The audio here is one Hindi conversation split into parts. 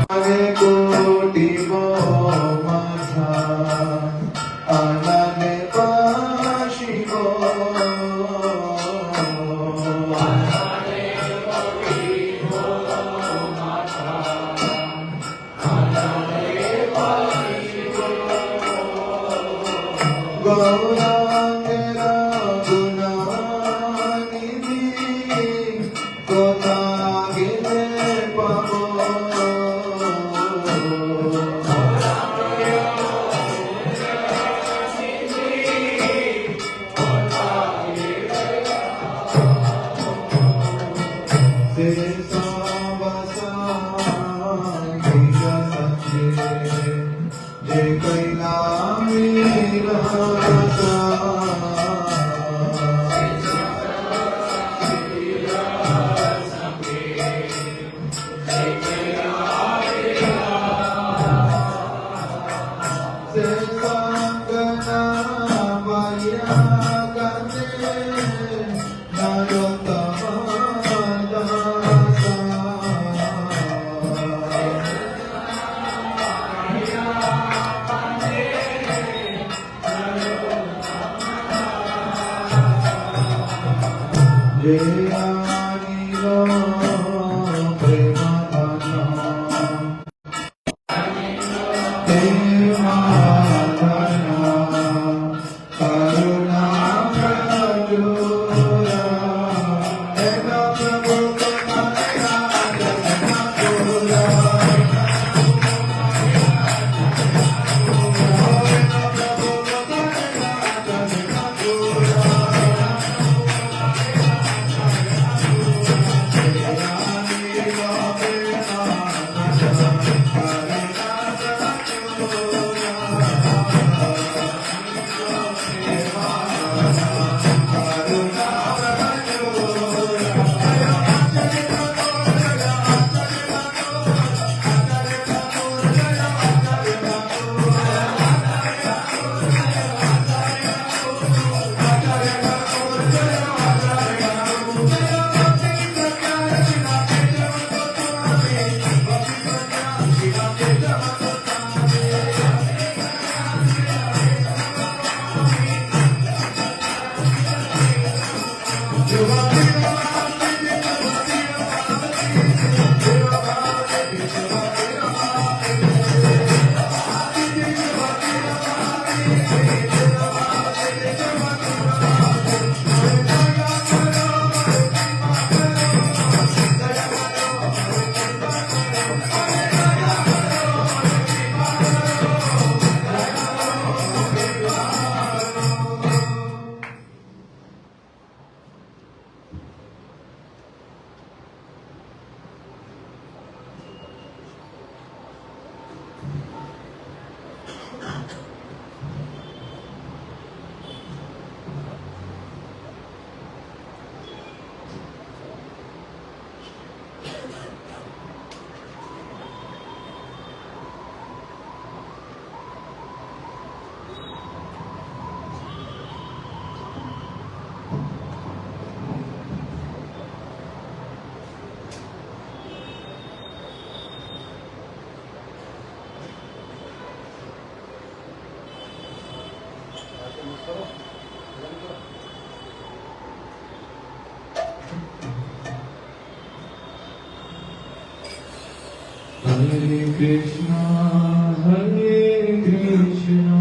Hare Koti Matha Anane Pashivo Gaurangera Gunanidhi Kotagile Pavo Hare Krishna, Hare Krishna,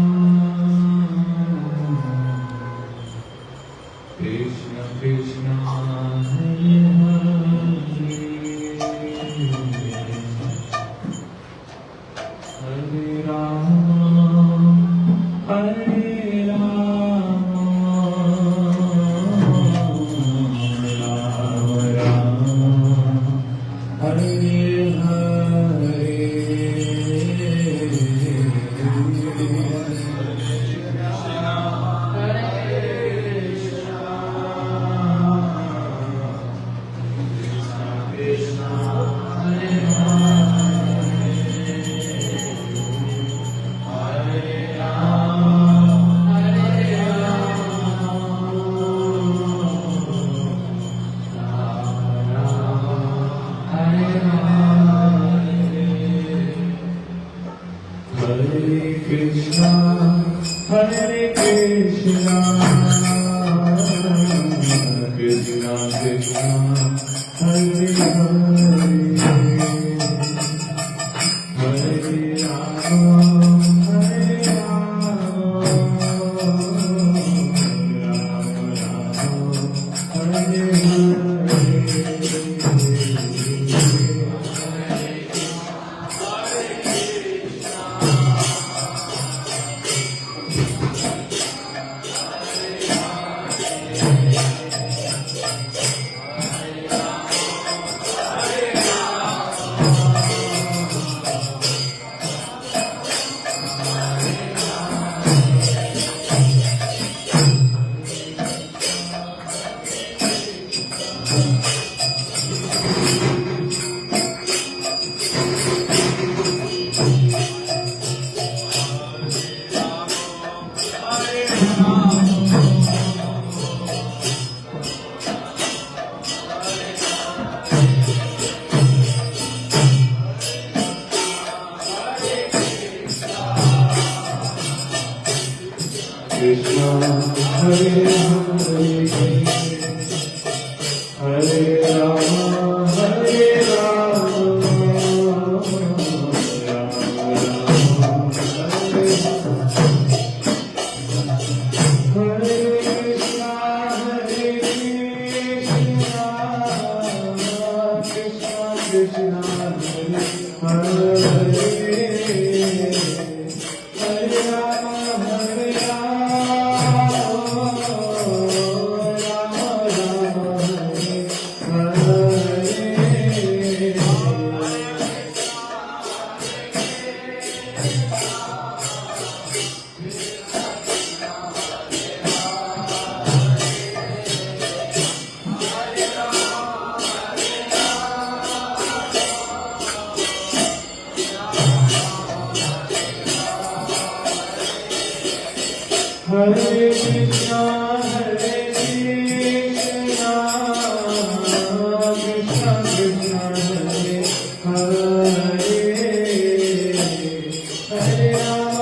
Krishna Krishna, Hare Hare, Hare Rama, Hare Rama, Rama Rama, Hare Hare. Krishna, Hare Krishna, Krishna Krishna, Hare Hare, Hare Rama, Hare Rama, Rama Rama, Hare Krishna, Hare Hare, Hare Rama, Hare Rama, Rama Rama, Hare Hare Krishna, Hare Krishna, Krishna Krishna, Hare Hare, Hare Rama, Hare Hare Krishna, Hare Krishna, Krishna Krishna, Hare Hare, Hare Rama,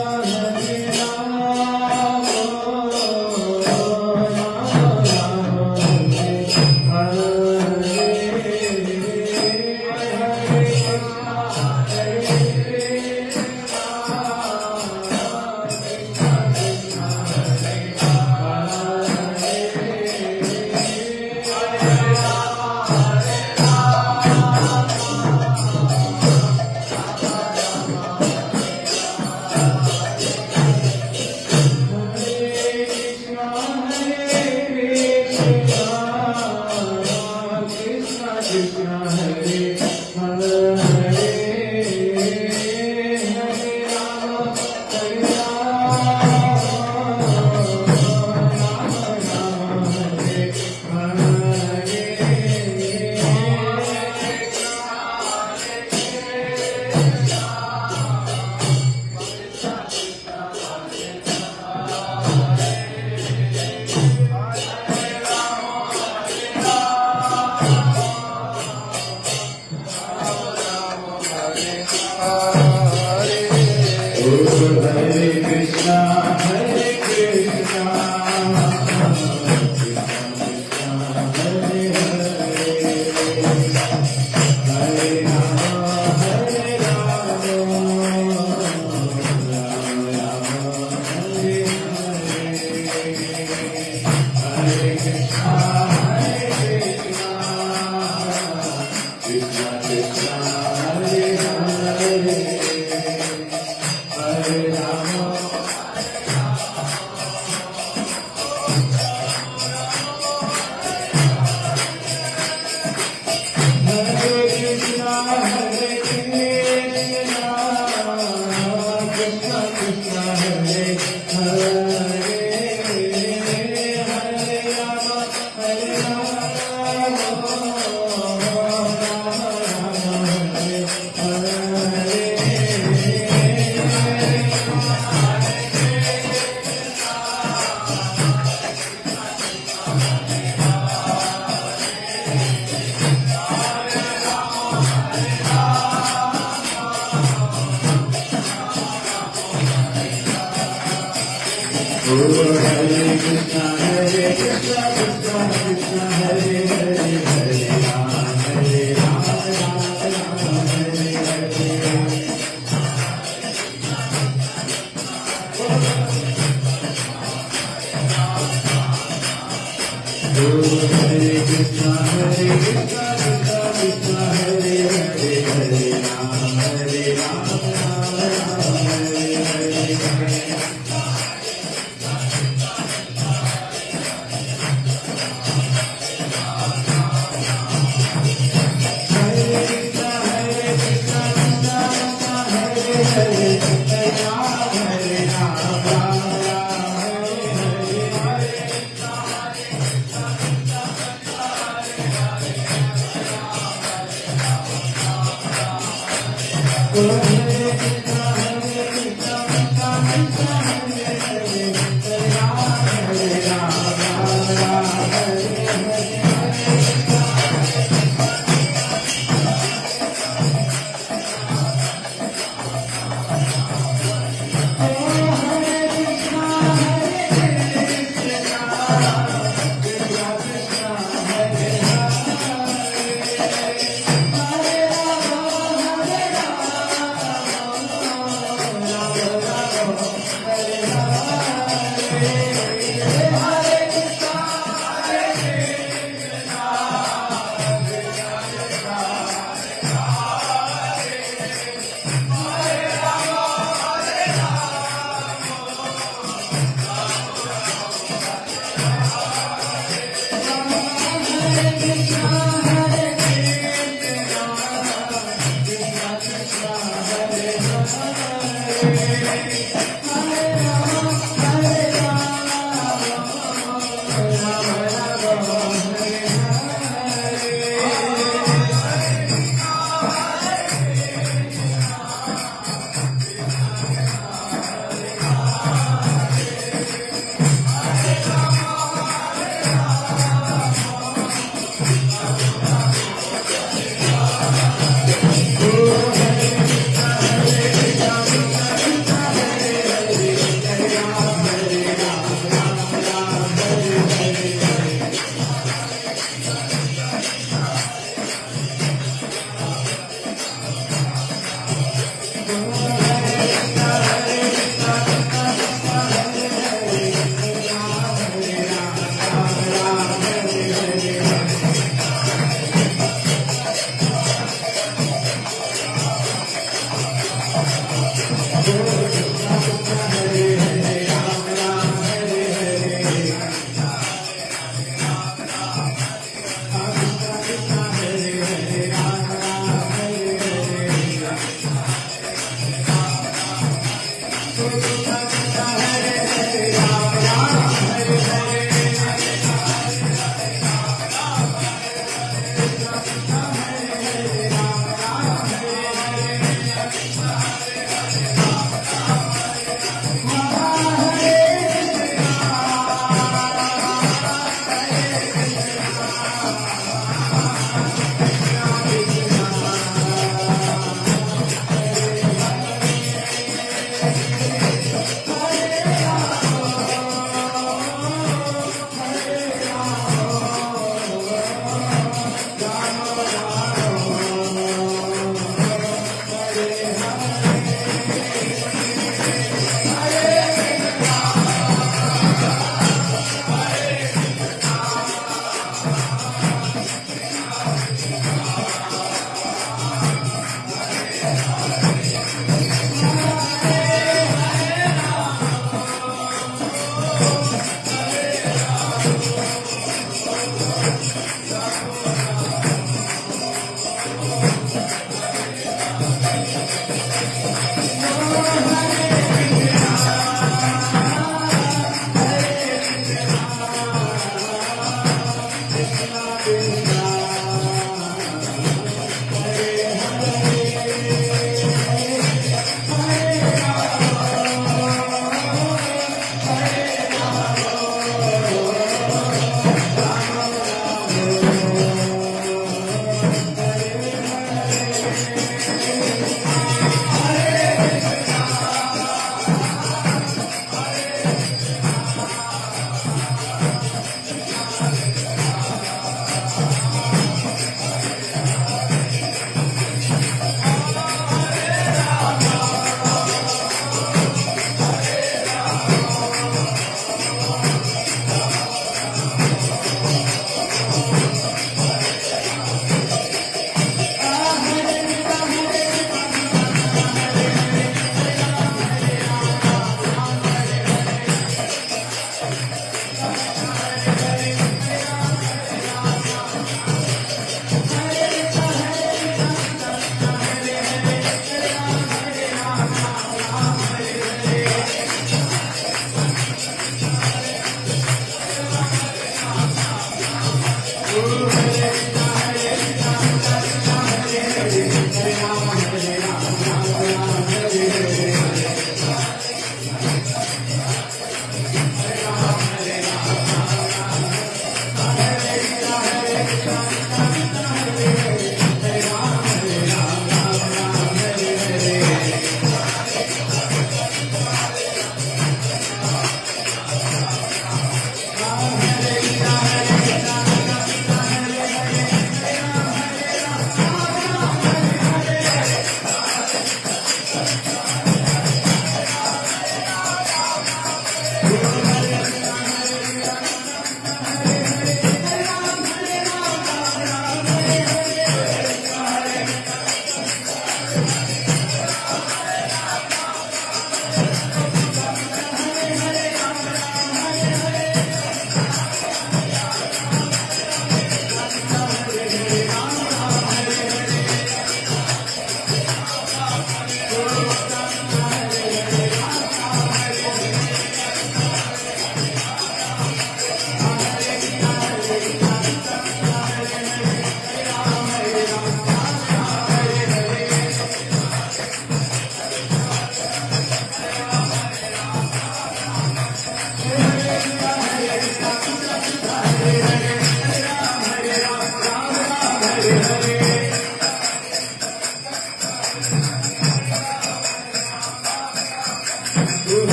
Hare Rama, Rama Rama, Hare Krishna, Hare Krishna,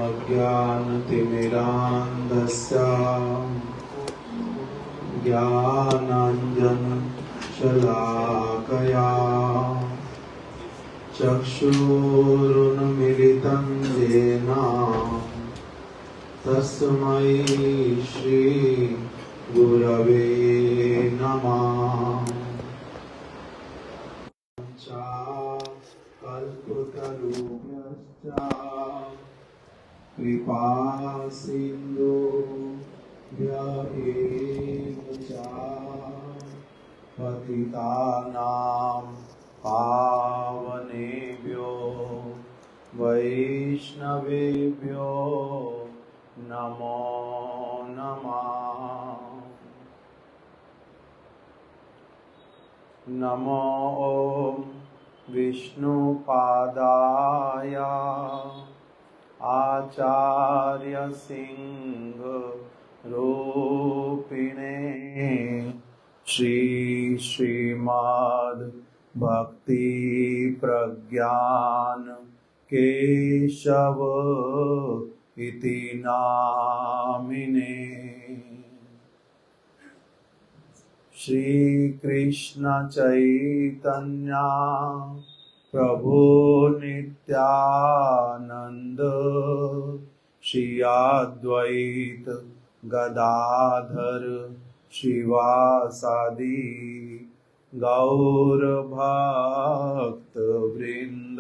अज्ञानतिमिरान्धस्य ज्ञानाञ्जनशलाकया चक्षुरुन्मीलितं येन तस्मै श्रीगुरवे नमः। कल्पतरुभ्यश्च कृपा सिन्धुभ्य एव च पतितानां पावनेभ्यो वैष्णवेभ्यो नमो नमः। नमो विष्णुपादाय आचार्यसिंहरूपिणे श्रीमद् भक्ति प्रज्ञान केशव इति नामिने। श्री कृष्ण चैतन्य प्रभु नित्यानंद श्री अद्वैत गदाधर शिवासादि गौर भक्त वृंद।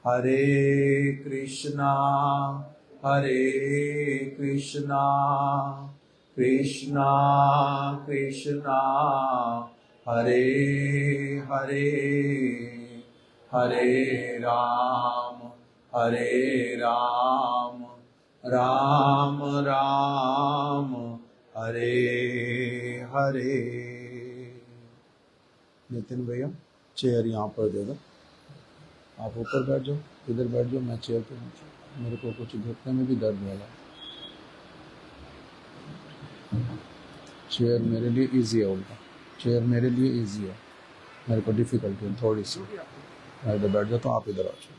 हरे कृष्णा कृष्णा कृष्णा हरे हरे, हरे राम राम राम हरे हरे। नितिन भैया चेयर यहाँ पर दे दो, आप ऊपर बैठ जाओ, इधर बैठ जाओ, मैं चेयर पे नीचे, मेरे को कुछ घुटने में भी दर्द हो रहा है। चेयर मेरे लिए इजी है, उल्टा चेयर मेरे लिए इजी है, मेरे को डिफिकल्टी है थोड़ी सी। मैं इधर बैठ जाता हूँ, आप इधर आ जाओ।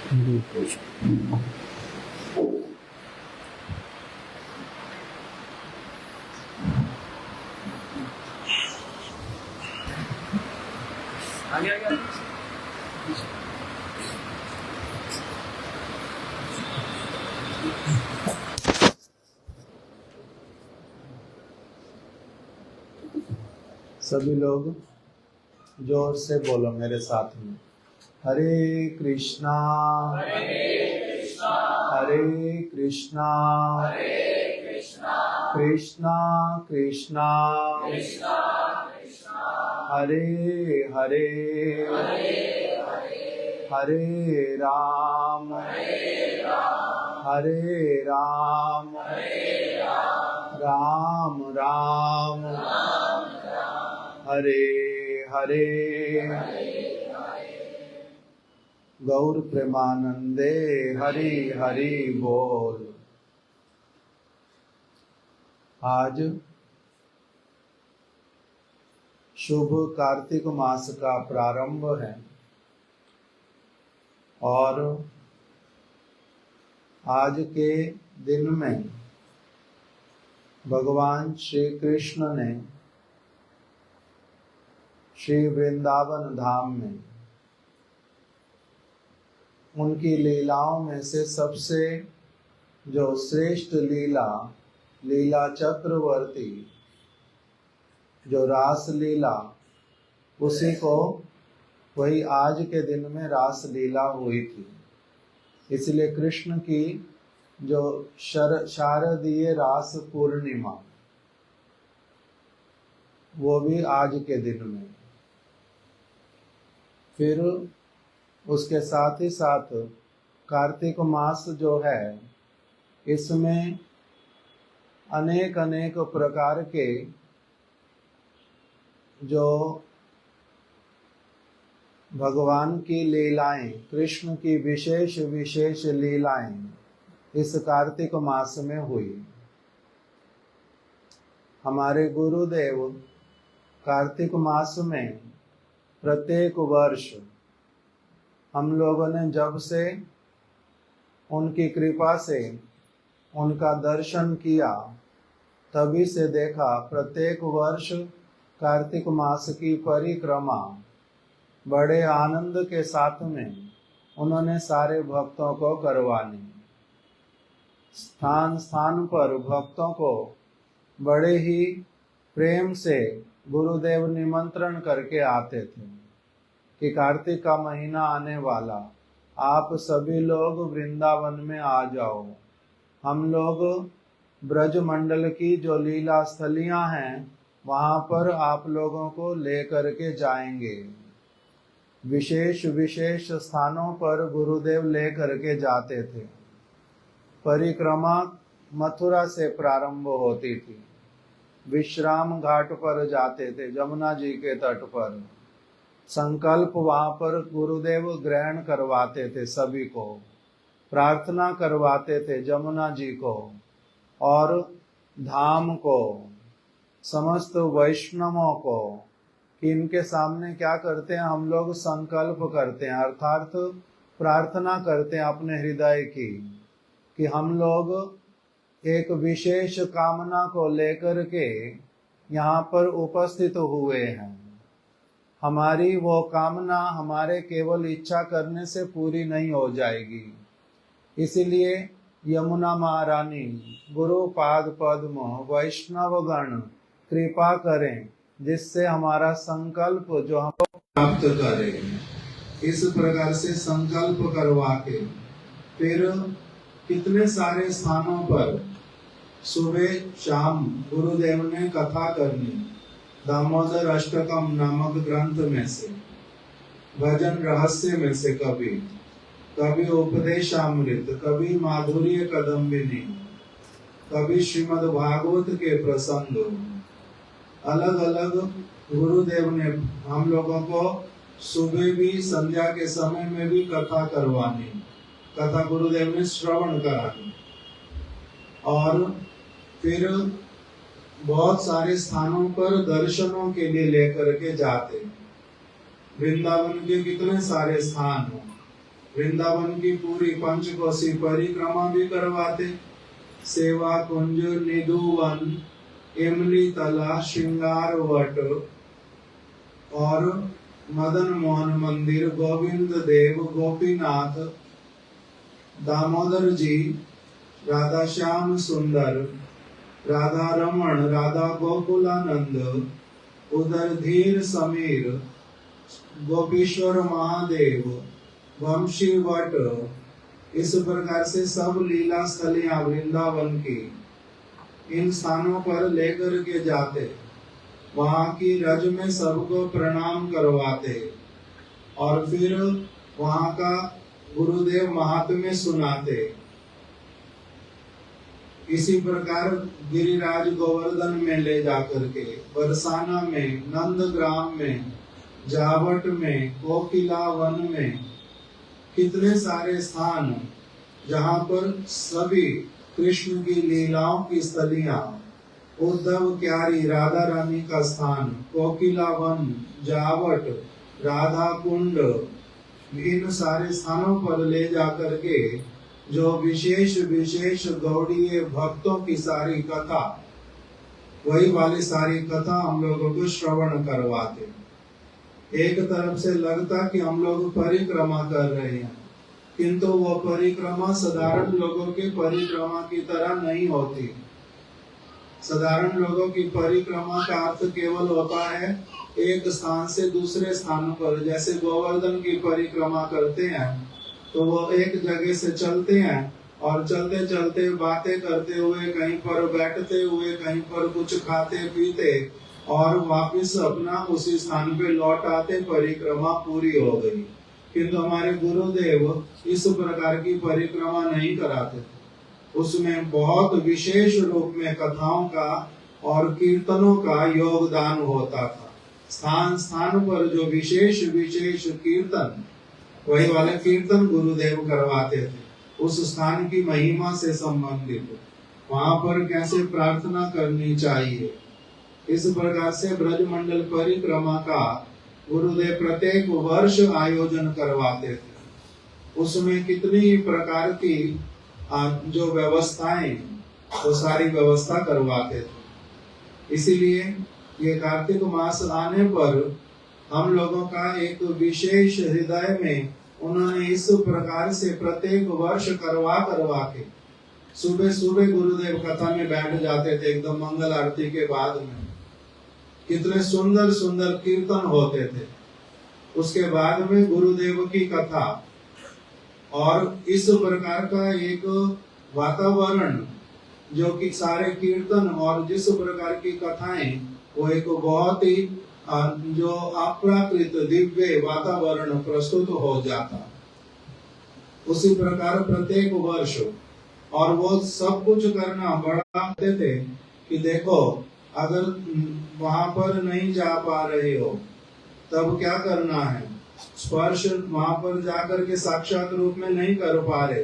हरे कृष्ण। सभी लोग जोर से बोलो मेरे साथ में, हरे कृष्णा हरे कृष्णा कृष्णा कृष्णा हरे हरे, हरे राम राम राम हरे हरे। गौर प्रेमानंदे हरि हरि बोल। आज शुभ कार्तिक मास का प्रारंभ है और आज के दिन में भगवान श्री कृष्ण ने श्री वृंदावन धाम में उनकी लीलाओं में से सबसे जो श्रेष्ठ लीला चक्रवर्ती जो रास लीला, उसी को वही आज के दिन में रास लीला हुई थी। इसलिए कृष्ण की जो शारदीय रास पूर्णिमा, वो भी आज के दिन में। फिर उसके साथ ही साथ कार्तिक मास जो है, इसमें अनेक अनेक प्रकार के जो भगवान की लीलाएं, कृष्ण की विशेष विशेष लीलाएं इस कार्तिक मास में हुई। हमारे गुरुदेव कार्तिक मास में प्रत्येक वर्ष हम लोगों ने जब से उनकी कृपा से उनका दर्शन किया तभी से देखा, प्रत्येक वर्ष कार्तिक मास की परिक्रमा बड़े आनंद के साथ में उन्होंने सारे भक्तों को करवानी। स्थान स्थान पर भक्तों को बड़े ही प्रेम से गुरुदेव निमंत्रण करके आते थे कि कार्तिक का महीना आने वाला, आप सभी लोग वृंदावन में आ जाओ। हम लोग ब्रज मंडल की जो लीला स्थलियां हैं वहां पर आप लोगों को लेकर के जाएंगे। विशेष विशेष स्थानों पर गुरुदेव लेकर के जाते थे। परिक्रमा मथुरा से प्रारंभ होती थी, विश्राम घाट पर जाते थे, जमुना जी के तट पर। संकल्प वहां पर गुरुदेव ग्रहण करवाते थे, सभी को प्रार्थना करवाते थे, जमुना जी को और धाम को, समस्त वैष्णवों को, कि इनके सामने क्या करते हैं, हम लोग संकल्प करते हैं, अर्थात प्रार्थना करते हैं अपने हृदय की, कि हम लोग एक विशेष कामना को लेकर के यहाँ पर उपस्थित हुए हैं। हमारी वो कामना हमारे केवल इच्छा करने से पूरी नहीं हो जाएगी, इसीलिए यमुना महारानी, गुरु पाद पद्म, वैष्णव गण कृपा करें जिससे हमारा संकल्प जो हम प्राप्त करें। इस प्रकार से संकल्प करवा के फिर कितने सारे स्थानों पर सुबह शाम गुरुदेव ने कथा करनी। दामोदर अष्टकम नामक ग्रंथ में से, भजन रहस्य में से, कभी उपदेशामृत, कभी माधुर्य कदम्बिनी, कभी श्रीमद् भागवत के प्रसंग, अलग अलग गुरुदेव ने हम लोगों को सुबह भी संध्या के समय में भी कथा करवानी, कथा गुरुदेव ने श्रवण करानी। और फिर बहुत सारे स्थानों पर दर्शनों के लिए लेकर के जाते। वृंदावन के कितने सारे स्थान हो, वृंदावन की पूरी पंचकोशी परिक्रमा भी करवाते। सेवा कुंज, निधुवन, इमली तला, श्रृंगार वट और मदन मोहन मंदिर, गोविंद देव, गोपीनाथ, दामोदर जी, राधा श्याम सुंदर, राधा रमण, राधा गोकुलानंद, उधर धीर समीर, गोपीश्वर महादेव, वंशी वट, इस प्रकार से सब लीला स्थलियां वृंदावन की इन स्थानों पर लेकर के जाते। वहां की रज में सबको प्रणाम करवाते और फिर वहां का गुरुदेव महात्म्य सुनाते। इसी प्रकार गिरिराज गोवर्धन में ले जाकर के, बरसाना में, नंदग्राम में, जावट में, कोकिला वन में, कितने सारे स्थान जहाँ पर सभी कृष्ण की लीलाओं की स्थलियां, उद्धव क्यारी राधा रानी का स्थान, कोकिला वन, जावट, राधा कुंड, इन सारे स्थानों पर ले जाकर के जो विशेष विशेष गौड़ीय भक्तों की सारी कथा, वही वाली सारी कथा हम लोगों को श्रवण करवाते। एक तरफ से लगता कि हम लोग परिक्रमा कर रहे हैं, किंतु वो परिक्रमा साधारण लोगों की परिक्रमा की तरह नहीं होती। साधारण लोगों की परिक्रमा का अर्थ केवल होता है एक स्थान से दूसरे स्थान पर, जैसे गोवर्धन की परिक्रमा करते हैं तो वो एक जगह से चलते हैं और चलते चलते बातें करते हुए, कहीं पर बैठते हुए, कहीं पर कुछ खाते पीते और वापस अपना उसी स्थान पे लौट आते, परिक्रमा पूरी हो गई। किंतु हमारे गुरुदेव इस प्रकार की परिक्रमा नहीं कराते। उसमें बहुत विशेष रूप में कथाओं का और कीर्तनों का योगदान होता था। स्थान स्थान पर जो विशेष विशेष कीर्तन, वही वाले कीर्तन गुरुदेव करवाते थे, उस स्थान की महिमा से संबंधित, वहां पर कैसे प्रार्थना करनी चाहिए, इस प्रकार से ब्रजमंडल परिक्रमा का गुरुदेव प्रत्येक वर्ष आयोजन करवाते थे। उसमें कितनी प्रकार की जो व्यवस्थाएं, वो सारी व्यवस्था करवाते थे। इसीलिए ये कार्तिक मास आने पर हम लोगों का एक विशेष हृदय में उन्होंने इस प्रकार से प्रत्येक वर्ष करवा के सुबह सुबह गुरुदेव कथा में बैठ जाते थे, एकदम मंगल आरती के बाद में। कितने सुंदर सुंदर कीर्तन होते थे। उसके बाद में गुरुदेव की कथा, और इस प्रकार का एक वातावरण जो कि सारे कीर्तन और जिस प्रकार की कथाएं, वो एक बहुत ही जो अप्राकृत दिव्य वातावरण प्रस्तुत हो जाता। उसी प्रकार प्रत्येक वर्ष, और वो सब कुछ करना बढ़ाते थे कि देखो अगर वहां पर नहीं जा पा रहे हो तब क्या करना है। स्पर्श वहां पर जाकर के साक्षात रूप में नहीं कर पा रहे,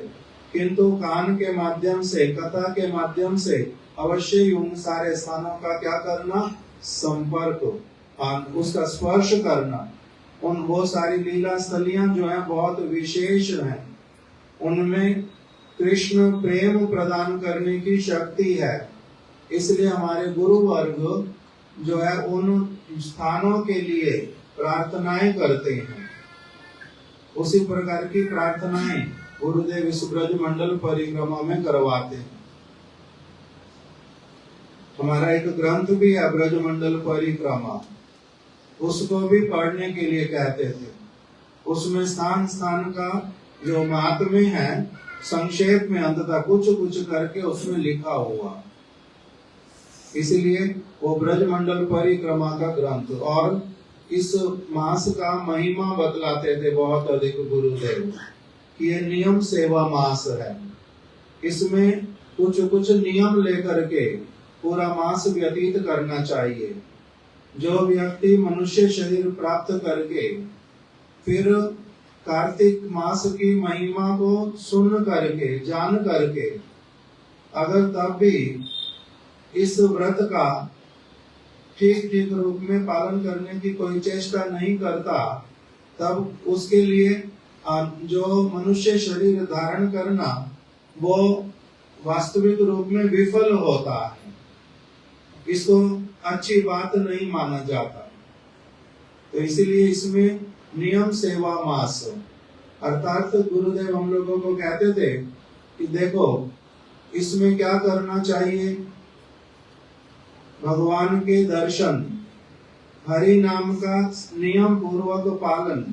किंतु कान के माध्यम से, कथा के माध्यम से अवश्य उन सारे स्थानों का क्या करना, संपर्क, उसका स्पर्श करना। उन वो सारी लीला स्थलियां जो है बहुत विशेष हैं, उनमें कृष्ण प्रेम प्रदान करने की शक्ति है। इसलिए हमारे गुरु वर्ग जो है उन स्थानों के लिए प्रार्थनाएं करते हैं। उसी प्रकार की प्रार्थनाएं गुरुदेव इस ब्रज मंडल परिक्रमा में करवाते हैं। हमारा एक ग्रंथ भी है ब्रज मंडल परिक्रमा, उसको भी पढ़ने के लिए कहते थे। उसमें स्थान स्थान का जो महात्म्य है संक्षेप में अंततः कुछ कुछ करके उसमें लिखा हुआ, इसलिए वो ब्रज मंडल परिक्रमा का ग्रंथ। और इस मास का महिमा बतलाते थे बहुत अधिक गुरुदेव कि ये नियम सेवा मास है। इसमें कुछ कुछ नियम लेकर के पूरा मास व्यतीत करना चाहिए। जो व्यक्ति मनुष्य शरीर प्राप्त करके फिर कार्तिक मास की महिमा को सुन करके, जान करके, अगर तब भी इस व्रत का ठीक ठीक रूप में पालन करने की कोई चेष्टा नहीं करता, तब उसके लिए जो मनुष्य शरीर धारण करना वो वास्तविक रूप में विफल होता है। इसको अच्छी बात नहीं माना जाता। तो इसीलिए इसमें नियम सेवा मास, अर्थात गुरुदेव हम लोगों को कहते थे कि देखो इसमें क्या करना चाहिए, भगवान के दर्शन, हरि नाम का नियम पूर्वक पालन।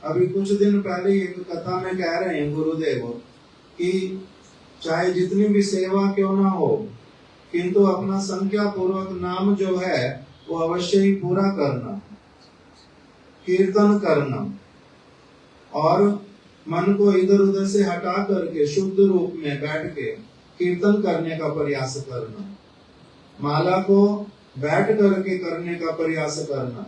अभी कुछ दिन पहले एक कथा में कह रहे हैं गुरुदेव कि चाहे जितनी भी सेवा क्यों ना हो, किंतु अपना संख्या पूर्वक नाम जो है वो अवश्य ही पूरा करना, कीर्तन करना, और मन को इधर उधर से हटा करके शुद्ध रूप में बैठ के कीर्तन करने का प्रयास करना, माला को बैठ करके करने का प्रयास करना।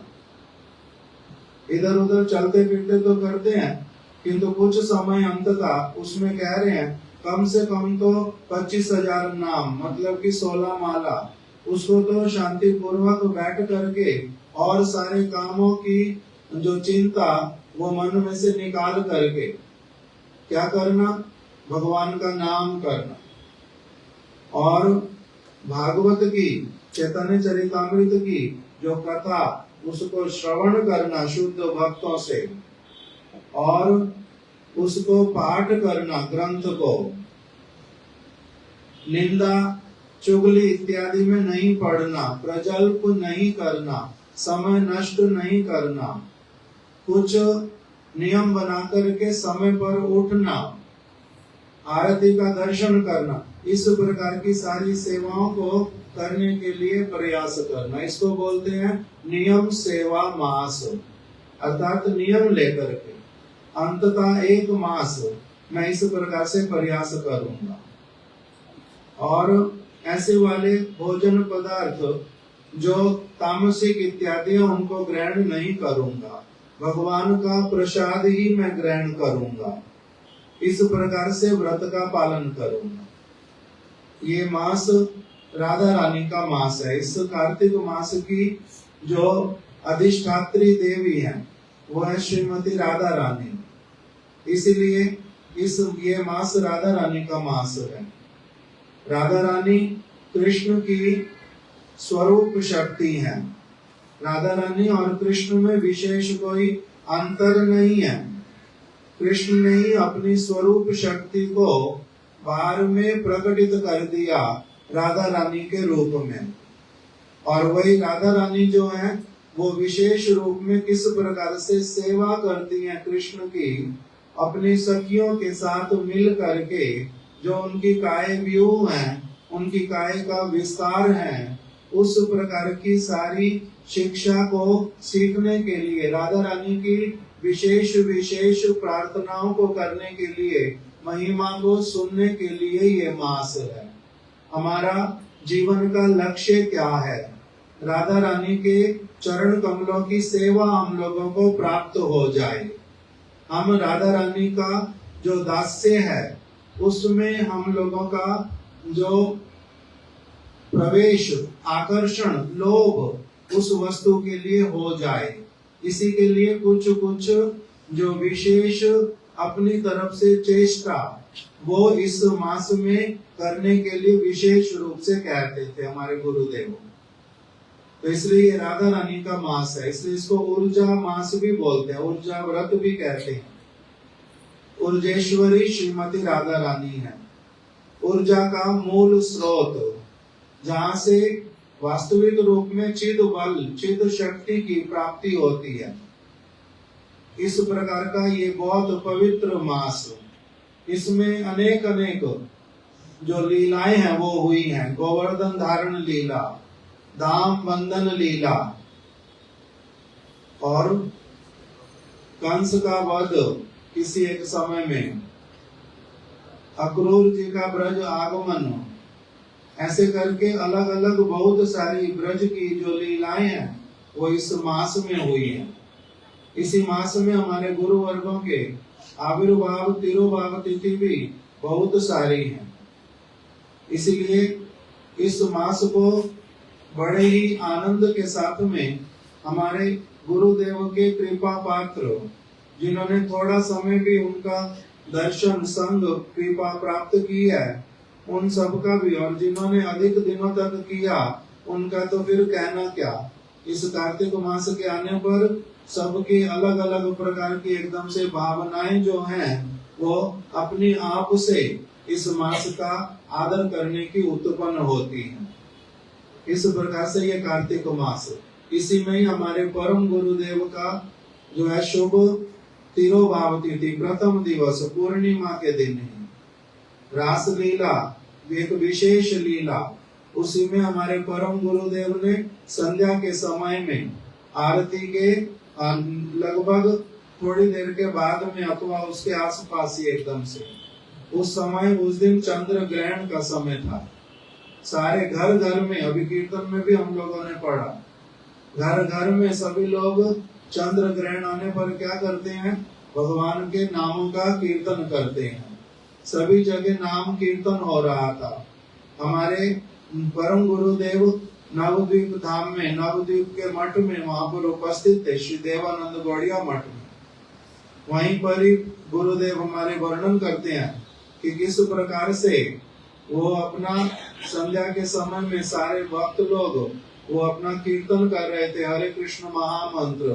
इधर उधर चलते फिरते तो करते हैं, किंतु कुछ समय अंततः उसमें कह रहे हैं कम से कम तो 25,000 नाम, मतलब कि 16 माला, उसको तो शांति पूर्वक बैठ करके और सारे कामों की जो चिंता वो मन में से निकाल करके क्या करना, भगवान का नाम करना। और भागवत की, चैतन्य चरितामृत की जो कथा, उसको श्रवण करना शुद्ध भक्तों से, और उसको पाठ करना, ग्रंथ को। निंदा चुगली इत्यादि में नहीं पढ़ना, प्रजल्प नहीं करना, समय नष्ट नहीं करना, कुछ नियम बना करके समय पर उठना, आरती का दर्शन करना, इस प्रकार की सारी सेवाओं को करने के लिए प्रयास करना, इसको बोलते हैं नियम सेवा मास। अर्थात नियम लेकर के अंततः एक मास मैं इस प्रकार से प्रयास करूंगा, और ऐसे वाले भोजन पदार्थ जो तामसिक इत्यादि उनको ग्रहण नहीं करूंगा, भगवान का प्रसाद ही मैं ग्रहण करूंगा। इस प्रकार से व्रत का पालन करूंगा। ये मास राधा रानी का मास है। इस कार्तिक मास की जो अधिष्ठात्री देवी है वो है श्रीमती राधा रानी, इसीलिए ये मास राधा रानी का मास है। राधा रानी कृष्ण की स्वरूप शक्ति है। राधा रानी और कृष्ण में विशेष कोई अंतर नहीं है। कृष्ण ने ही अपनी स्वरूप शक्ति को बाहर में प्रकटित कर दिया राधा रानी के रूप में, और वही राधा रानी जो है वो विशेष रूप में किस प्रकार से सेवा करती हैं कृष्ण की, अपनी सखियों के साथ मिल करके जो उनकी काय व्यूह है, उनकी काय का विस्तार है, उस प्रकार की सारी शिक्षा को सीखने के लिए, राधा रानी की विशेष विशेष प्रार्थनाओं को करने के लिए, महिमा को सुनने के लिए ये मास है। हमारा जीवन का लक्ष्य क्या है? राधा रानी के चरण कमलों की सेवा हम लोगों को प्राप्त हो जाए। हम राधा रानी का जो दास्य है उसमें हम लोगों का जो प्रवेश, आकर्षण, लोभ उस वस्तु के लिए हो जाए। इसी के लिए कुछ कुछ जो विशेष अपनी तरफ से चेष्टा वो इस मास में करने के लिए विशेष रूप से कहते थे हमारे गुरुदेव। तो इसलिए राधा रानी का मास है, इसलिए इसको ऊर्जा मास भी बोलते हैं, ऊर्जा व्रत भी कहते हैं। ऊर्जेश्वरी श्रीमती राधा रानी है, ऊर्जा का मूल स्रोत, जहाँ से वास्तविक रूप में चिद बल, चिद शक्ति की प्राप्ति होती है। इस प्रकार का ये बहुत पवित्र मास, इसमें अनेक अनेक जो लीलाएं हैं वो हुई हैं। गोवर्धन धारण लीला, दाम बंधन लीला, और कंस का वध किसी एक समय में, अक्रूर जी का ब्रज आगमन, ऐसे करके अलग अलग बहुत सारी ब्रज की जो लीलाएं हैं वो इस मास में हुई हैं। इसी मास में हमारे गुरु वर्गों के आविर्भाव, तिरुभाव तिथि भी बहुत सारी हैं। इसीलिए इस मास को बड़े ही आनंद के साथ में हमारे गुरुदेव के कृपा पात्र, जिन्होंने थोड़ा समय भी उनका दर्शन, संग, कृपा प्राप्त की है, उन सब का भी, और जिन्होंने अधिक दिनों तक किया उनका तो फिर कहना क्या। इस कार्तिक मास के आने पर सबकी अलग अलग प्रकार की एकदम से भावनाएं जो हैं वो अपनी आप से इस मास का आदर करने की उत्पन्न होती हैं। इस प्रकार से ये कार्तिक मास, इसी में ही हमारे परम गुरुदेव का जो है शुभ तिरोभाव तिथि, प्रथम दिवस पूर्णिमा के दिन है। रास लीला एक विशेष लीला, उसी में हमारे परम गुरुदेव ने संध्या के समय में आरती के लगभग थोड़ी देर के बाद में अथवा उसके आसपास ही एकदम से, उस समय उस दिन चंद्र ग्रहण का समय था। सारे घर घर में, अभी कीर्तन में भी हम लोगों ने पढ़ा, घर घर में सभी लोग चंद्र ग्रहण आने पर क्या करते हैं? भगवान के नामों का कीर्तन करते हैं। सभी जगह नाम कीर्तन हो रहा था। हमारे परम गुरुदेव नवद्वीप धाम में, नवद्वीप के मठ में वहां पर उपस्थित थे, श्री देवानंद गौड़िया मठ में। वहीं पर ही गुरुदेव हमारे वर्णन करते हैं कि किस प्रकार से वो अपना संध्या के समय में सारे भक्त लोग वो अपना कीर्तन कर रहे थे, हरे कृष्ण महामंत्र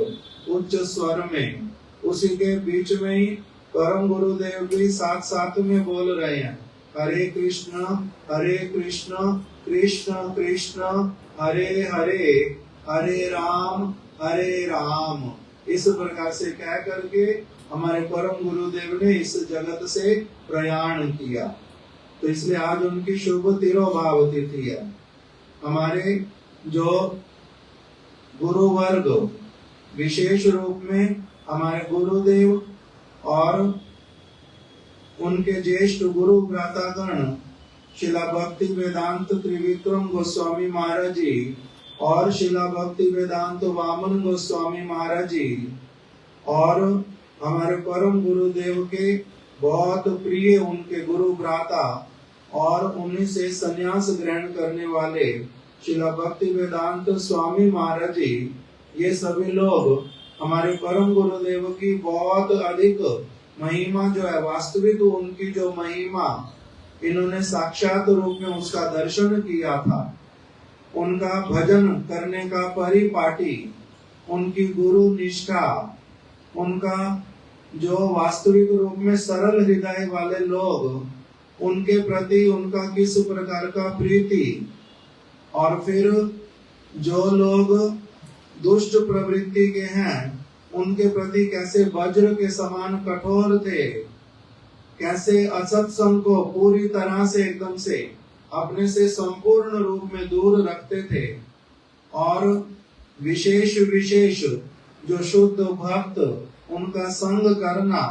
उच्च स्वर में। उसी के बीच में ही परम गुरुदेव भी साथ साथ में बोल रहे हैं, हरे कृष्ण कृष्ण कृष्ण हरे हरे, हरे राम। इस प्रकार से कह करके हमारे परम गुरुदेव ने इस जगत से प्रयाण किया। तो इसलिए आज उनकी शुभ तिरोभाव तिथि है। हमारे जो गुरु वर्ग, विशेष रूप में हमारे गुरुदेव और उनके ज्येष्ठ गुरु भ्रातागण शिला भक्ति वेदांत त्रिविक्रम गोस्वामी महाराज जी और शिला भक्ति वेदांत वामन गोस्वामी महाराज जी और हमारे परम गुरुदेव के बहुत प्रिय उनके गुरु भ्राता और उन्हीं से संन्यास ग्रहण करने वाले श्रीला भक्ति वेदांत स्वामी महाराज जी, ये सभी लोग हमारे परम गुरुदेव की बहुत अधिक महिमा जो है, वास्तविक उनकी जो महिमा, इन्होंने साक्षात रूप में उसका दर्शन किया था। उनका भजन करने का परिपाटी, उनकी गुरु निष्ठा, उनका जो वास्तविक रूप में सरल हृदय वाले लोग, उनके प्रति उनका किस प्रकार का प्रीति, और फिर जो लोग दुष्ट प्रवृत्ति के हैं उनके प्रति कैसे वज्र के समान कठोर थे, कैसे असत्संग को पूरी तरह से एकदम से अपने से संपूर्ण रूप में दूर रखते थे, और विशेष विशेष जो शुद्ध भक्त उनका संग करना,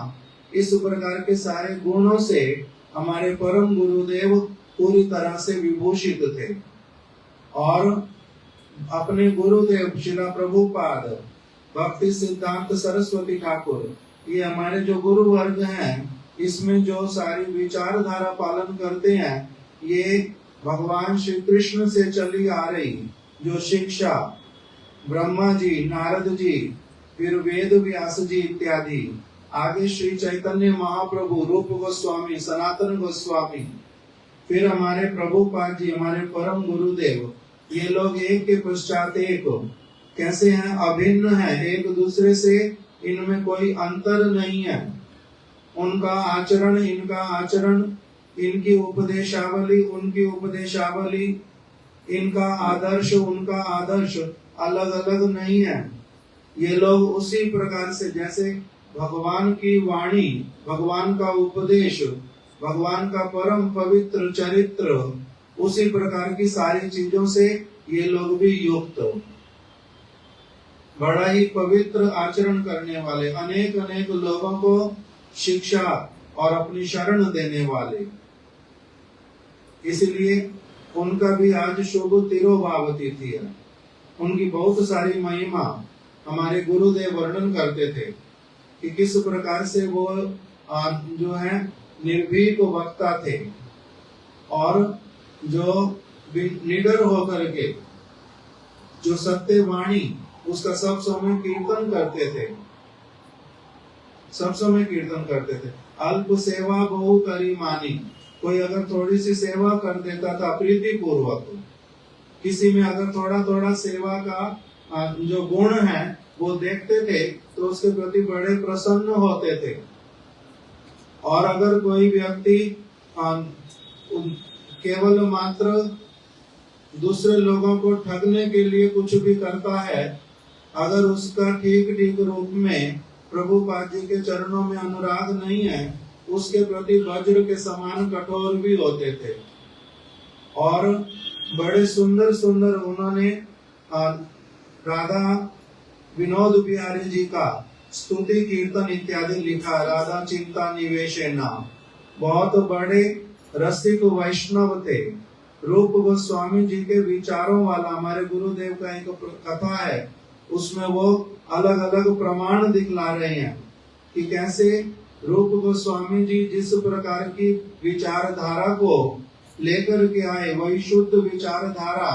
इस प्रकार के सारे गुणों से हमारे परम गुरुदेव पूरी तरह से विभूषित थे। और अपने गुरुदेव श्रीला प्रभुपाद भक्ति सिद्धांत सरस्वती ठाकुर, ये हमारे जो गुरु वर्ग हैं, इसमें जो सारी विचारधारा पालन करते हैं, ये भगवान श्री कृष्ण से चली आ रही जो शिक्षा, ब्रह्मा जी, नारद जी, फिर वेद व्यास जी इत्यादि, आगे श्री चैतन्य महाप्रभु, रूप गोस्वामी, सनातन गोस्वामी, फिर हमारे प्रभुपाद जी, हमारे परम गुरुदेव, ये लोग एक के पश्चात एक कैसे हैं, अभिन्न हैं एक दूसरे से, इनमें कोई अंतर नहीं है। उनका आचरण, इनका आचरण, इनकी उपदेशावली, उनकी उपदेशावली, इनका आदर्श, उनका आदर्श अलग अलग नहीं है। ये लोग उसी प्रकार से, जैसे भगवान की वाणी, भगवान का उपदेश, भगवान का परम पवित्र चरित्र, उसी प्रकार की सारी चीजों से ये लोग भी युक्त, बड़ा ही पवित्र आचरण करने वाले, अनेक अनेक लोगों को शिक्षा और अपनी शरण देने वाले। इसलिए उनका भी आज शुभ तिरोभाव तिथि है। उनकी बहुत सारी महिमा हमारे गुरुदेव वर्णन करते थे कि किस प्रकार से वो जो है निर्भीक वक्ता थे, और जो निडर होकर के जो सत्य वाणी, उसका सब समय कीर्तन करते थे, सब समय कीर्तन करते थे। अल्प सेवा बहु करी मानी, कोई अगर थोड़ी सी सेवा कर देता था प्रीति पूर्वक, किसी में अगर थोड़ा थोड़ा सेवा का जो गुण है वो देखते थे तो उसके प्रति बड़े प्रसन्न होते थे। और अगर कोई व्यक्ति केवल मात्र दूसरे लोगों को ठगने के लिए कुछ भी करता है, अगर उसका ठीक ठीक रूप में प्रभुपाद जी के चरणों में अनुराग नहीं है, उसके प्रति वज्र के समान कठोर भी होते थे। और बड़े सुंदर सुंदर उन्होंने राधा विनोद बिहारी जी का स्तुति कीर्तन इत्यादि लिखा। राधा चिंता निवेशेना, बहुत बड़े रसिक वैष्णव थे। रूप गोस्वामी जी के विचारों वाला हमारे गुरुदेव का एक कथा है, उसमें वो अलग अलग प्रमाण दिखला रहे हैं कि कैसे रूप गोस्वामी जी जिस प्रकार की विचारधारा को लेकर के आए, वही शुद्ध विचारधारा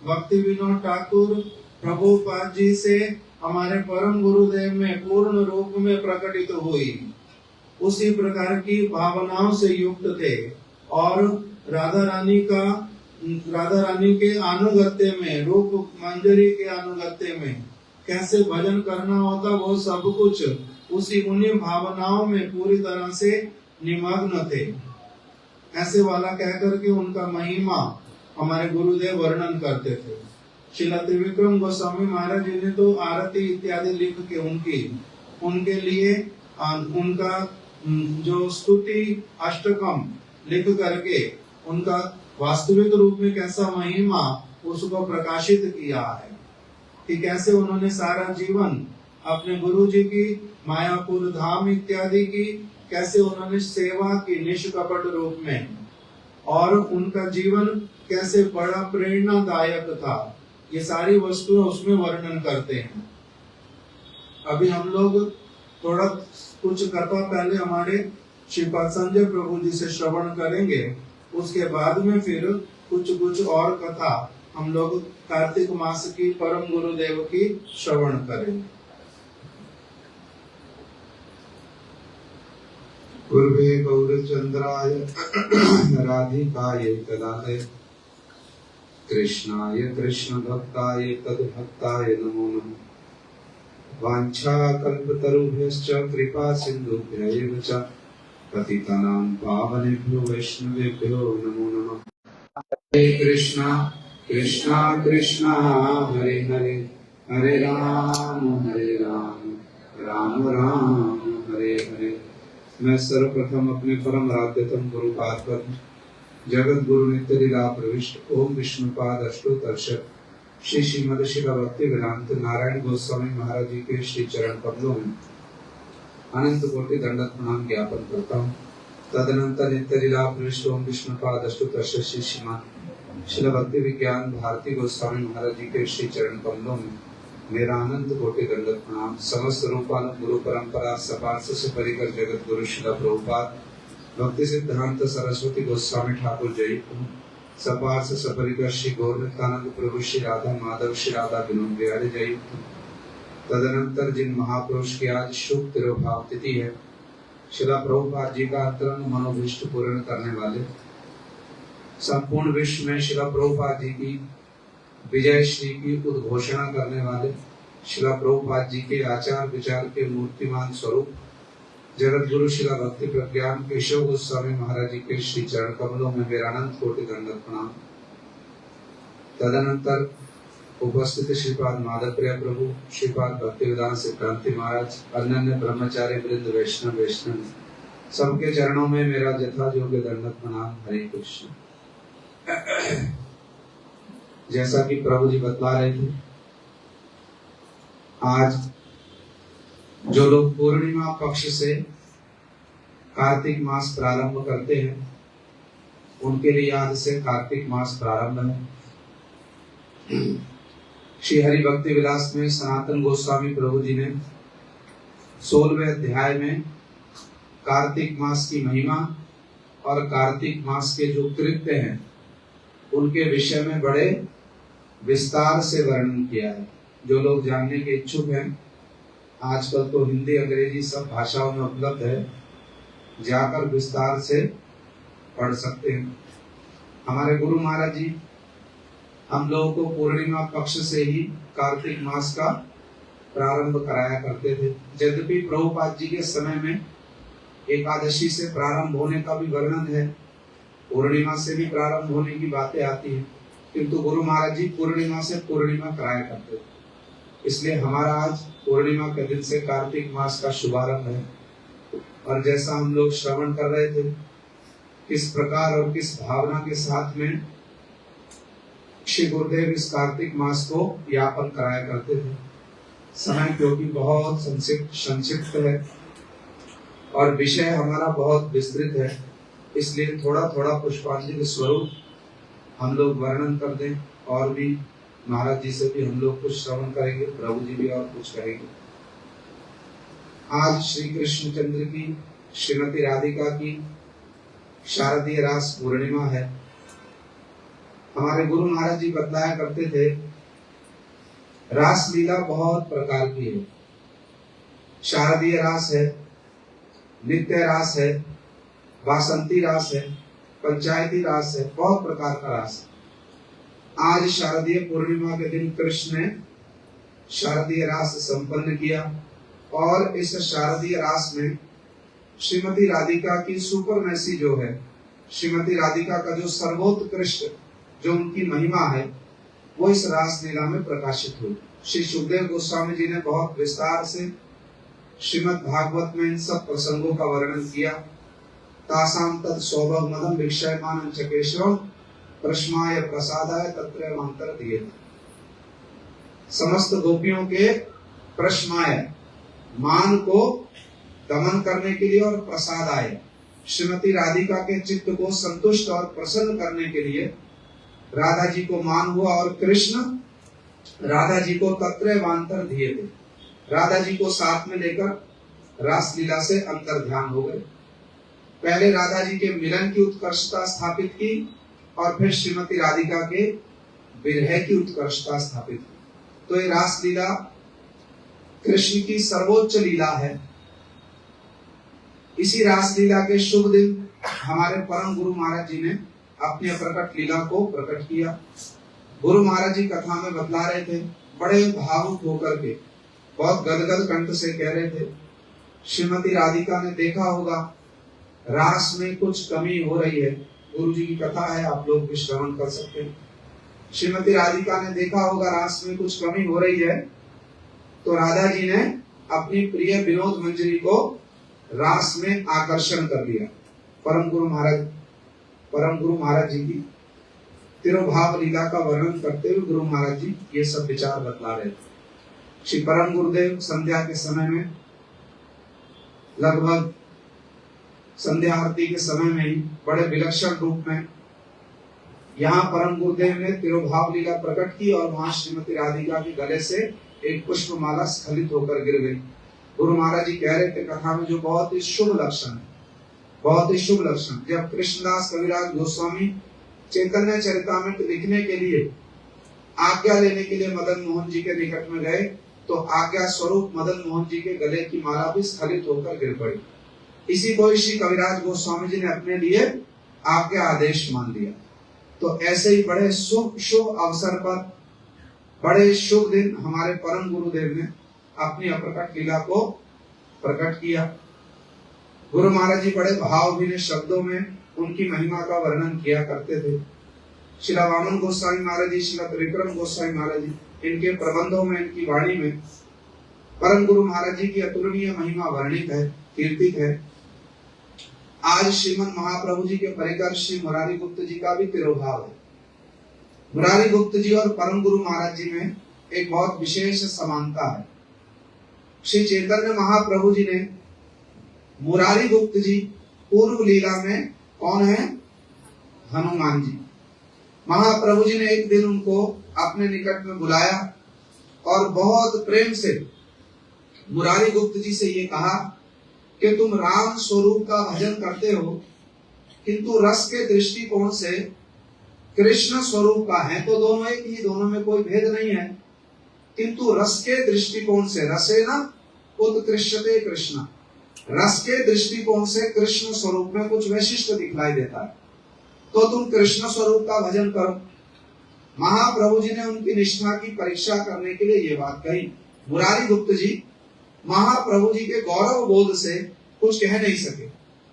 भक्ति विनोद ठाकुर प्रभुपाद जी से हमारे परम गुरुदेव में पूर्ण रूप में प्रकटित हुई। उसी प्रकार की भावनाओं से युक्त थे। और राधा रानी के अनुगत्य में, रूप मंजरी के अनुगत्य में कैसे भजन करना होता, वो सब कुछ उसी उन्हीं भावनाओं में पूरी तरह से निमग्न थे। ऐसे वाला कहकर के उनका महिमा हमारे गुरुदेव वर्णन करते थे। श्रीला त्रिविक्रम गोस्वामी महाराज जी ने तो आरती इत्यादि लिख के उनके लिए उनका जो स्तुति अष्टकम लिख करके उनका वास्तविक रूप में कैसा महिमा उसको प्रकाशित किया है कि कैसे उन्होंने सारा जीवन अपने गुरु जी की मायापुर धाम इत्यादि की कैसे उन्होंने सेवा की निष्कपट रूप में, और उनका जीवन कैसे बड़ा प्रेरणादायक था, ये सारी वस्तुएं उसमें वर्णन करते हैं। अभी हम लोग थोड़ा कुछ कथा पहले हमारे श्रीपाद संजय प्रभु जी से श्रवण करेंगे, उसके बाद में फिर कुछ और कथा हम लोग कार्तिक मास की परम गुरुदेव की श्रवण करेंगे। पूर्वे गौरचंद्राय राधिकाय तदालय कृष्णाय कृष्ण भक्ताय तद्भक्ताय नमो नमः। वाञ्छाकल्पतरुभ्यश्च कृपा सिन्धुभ्यैव च पतितानां पावनेभ्यो वैष्णवेभ्यो नमो नमः। हरे कृष्णा कृष्णा कृष्णा हरे हरे हरे राम राम राम हरे हरे। मैं सर्वप्रथम अपने परम आराध्यतम गुरु पाद पर जगत गुरु नित्य लीला प्रविष्ट ओम विष्णुपाद अष्टोत्तरशत श्री श्रीमद शिला भक्ति वेदांत नारायण गोस्वामी महाराज जी के श्री चरण कमलों में अनंत कोटि दंडवत प्रणाम ज्ञापन करता हूँ। तदनंतर नित्य लीला प्रविष्ट ओम विष्णुपाद अष्टोत्तरशत श्री श्रीमान शिला भक्ति विज्ञान भारती गोस्वामी महाराज जी के श्री चरण कमलों में मेरा अनंत कोटि दंडवत प्रणाम। समस्त रूपानुग गुरु परंपरा सपार्श से परिकर जगत गुरु शिला प्रभुपाद भक्ति सिद्धांत सरस्वती गोस्वामी ठाकुर जय सपार्श सपरिकर श्री गौर नित्यानंद प्रभु श्री राधा माधव श्री राधा विनोद बिहारी जय। तदनंतर जिन महापुरुष की आज शुभ तिरुभाव तिथि है, शिला प्रभुपाद जी का अंतरंग मनोभीष्ट पूर्ण करने वाले, संपूर्ण विश्व में शिला प्रभुपाद जी की विजय श्री की उद्घोषणा करने वाले, शिला प्रभुपाद जी के आचार विचार के मूर्तिमान स्वरूप जगत गुरु शिला भक्ति प्रज्ञान केशव गोस्वामी महाराज जी के श्री चरण कमलों में मेरा अनंत कोटि दंडवत प्रणाम। तदनंतर उपस्थित श्रीपाद माधव प्रिय प्रभु, श्रीपाद भक्तिवेदांत सिद्धांति महाराज, अन्य ब्रह्मचारी वृंद वैष्णव सबके चरणों में मेरा यथा योग्य दंडवत प्रणाम। हरे कृष्ण। जैसा कि प्रभु जी बतला रहे थे, आज जो लोग पूर्णिमा पक्ष से कार्तिक मास प्रारंभ करते हैं उनके लिए आज से कार्तिक मास प्रारंभ है। श्री हरि भक्ति विलास में सनातन गोस्वामी प्रभु जी ने 16वें अध्याय में कार्तिक मास की महिमा और कार्तिक मास के जो कृत्य हैं उनके विषय में बड़े विस्तार से वर्णन किया है। जो लोग जानने के इच्छुक हैं, आजकल तो हिंदी अंग्रेजी सब भाषाओं में उपलब्ध है, जाकर विस्तार से पढ़ सकते हैं। हमारे गुरु महाराज जी हम लोगों को पूर्णिमा पक्ष से ही कार्तिक मास का प्रारंभ कराया करते थे। यद्यपि प्रभुपाद जी के समय में एकादशी से प्रारंभ होने का भी वर्णन है, पूर्णिमा से भी प्रारंभ होने की बातें आती हैं, किंतु गुरु महाराज जी पूर्णिमा से पूर्णिमा कराया करते थे। इसलिए हमारा आज पूर्णिमा के दिन से कार्तिक मास का शुभारंभ है। और जैसा हम लोग श्रवण कर रहे थे, किस प्रकार और किस भावना के साथ में श्री गुरुदेव इस कार्तिक मास को यापन कराया करते थे। समय क्योंकि बहुत संक्षिप्त है और विषय हमारा बहुत विस्तृत है, इसलिए थोड़ा थोड़ा पुष्पांजलि स्वरूप हम लोग वर्णन कर दें और भी महाराज जी से भी हम लोग कुछ श्रवण करेंगे, प्रभु जी भी और कुछ करेंगे। आज श्री कृष्णचंद्र की श्रीमती राधिका की शारदीय रास पूर्णिमा है। हमारे गुरु महाराज जी बतलाया करते थे, रास लीला बहुत प्रकार की है। शारदीय रास है, नित्य रास है, वासंती रास है, पंचायती रास है, बहुत प्रकार का रास है। आज शारदीय पूर्णिमा के दिन कृष्ण ने शारदीय रास संपन्न किया और इस शारदीय रास में श्रीमती राधिका की सुपरमेसी जो है, श्रीमती राधिका का जो सर्वोत्कृष्ट जो उनकी महिमा है, वो इस रास लीला में प्रकाशित हुई। श्री सुखदेव गोस्वामी जी ने बहुत विस्तार से श्रीमद् भागवत में इन सब प्रसंगों का वर्णन किया। तासाम तत् सौभग मदम भिक्षयमानं च केशवम प्रश्माय प्रसादाय तत्र मंत्र दिए। समस्त गोपियों के प्रश्माय मान को दमन करने के लिए और प्रसादाय श्रीमती राधिका के चित्त को संतुष्ट और प्रसन्न करने के लिए राधा जी को मान हुआ और कृष्ण राधा जी को तत्रैवांतर दिए थे। राधा जी को साथ में लेकर रास लीला से अंतर ध्यान हो गए। पहले राधा जी के मिलन की उत्कर्षता स्थापित की और फिर श्रीमती राधिका के विरह की उत्कर्षता स्थापित की। तो ये रास लीला कृष्ण की सर्वोच्च लीला है। इसी रास लीला के शुभ दिन हमारे परम गुरु महाराज जी ने अपनी अप्रकट लीला को प्रकट किया। गुरु महाराज जी कथा में बतला रहे थे, बड़े भावुक होकर के बहुत गदगद कंठ से कह रहे थे, श्रीमती राधिका ने देखा होगा रास में कुछ कमी हो रही है। गुरु जी की कथा है, आप लोग भी श्रवण कर सकते हैं। श्रीमती राधिका ने देखा होगा रास में कुछ कमी हो रही है, तो राधा जी ने अपनी प्रिय विनोद मंजरी को रास में आकर्षण कर लिया। परम गुरु महाराज जी की तिरुभाव लीला का वर्णन करते हुए गुरु महाराज जी ये सब विचार बतला रहे थे। श्री परम गुरुदेव संध्या के समय में, लगभग संध्या आरती के समय में ही बड़े विलक्षण रूप में यहाँ परम गुरुदेव ने तिरुभाव लीला प्रकट की और वहां श्रीमती राधिका के गले से एक पुष्पमाला स्खलित होकर गिर गई। गुरु महाराज जी कह रहे थे कथा में, जो बहुत ही शुभ लक्षण है, बहुत ही शुभ लक्षण। जब कृष्णदास कविराज गोस्वामी चैतन्य चरितामृत लिखने के लिए आज्ञा लेने के लिए मदन मोहन जी के निकट में गए, तो आज्ञा स्वरूप मदन मोहन जी के गले की माला भी स्खलित होकर गिर पड़ी। इसी को श्री कविराज गोस्वामी जी ने अपने लिए आज्ञा आदेश मान लिया। तो ऐसे ही बड़े शुभ अवसर पर, बड़े शुभ दिन हमारे परम गुरुदेव ने अपनी अप्रकट लीला को प्रकट किया। गुरु महाराज जी बड़े भावभीन शब्दों में उनकी महिमा का वर्णन किया करते थे। श्रीला वामन गोस्वामी महाराज जी, श्रीला त्रिविक्रम गोस्वामी महाराज जी, इनके प्रबंधों में, इनकी वाणी में परम गुरु महाराज जी की अतुलनीय महिमा वर्णित है, कीर्तित है। आज श्रीमद महाप्रभु जी के परिकर श्री मुरारी गुप्त जी का भी तिरुभाव है। मुरारी गुप्त जी और परम गुरु महाराज जी में एक बहुत विशेष समानता है। श्री चैतन्य महाप्रभु जी ने मुरारी गुप्त जी पूर्व लीला में कौन है? हनुमान जी। महाप्रभु जी ने एक दिन उनको अपने निकट में बुलाया और बहुत प्रेम से मुरारी गुप्त जी से ये कहा कि तुम राम स्वरूप का भजन करते हो, किंतु रस के दृष्टिकोण से कृष्ण स्वरूप का है, तो दोनों एक ही, दोनों में कोई भेद नहीं है। किंतु रस के दृष्टिकोण से, रसेन उत्कृष्यते कृष्ण, रस के दृष्टिकोण से कृष्ण स्वरूप में कुछ वैशिष्ट दिखलाई देता है, तो तुम कृष्ण स्वरूप का भजन करो। महाप्रभु जी ने उनकी निष्ठा की परीक्षा करने के लिए ये बात कही। मुरारी गुप्त जी महाप्रभु जी के गौरव बोध से कुछ कह नहीं सके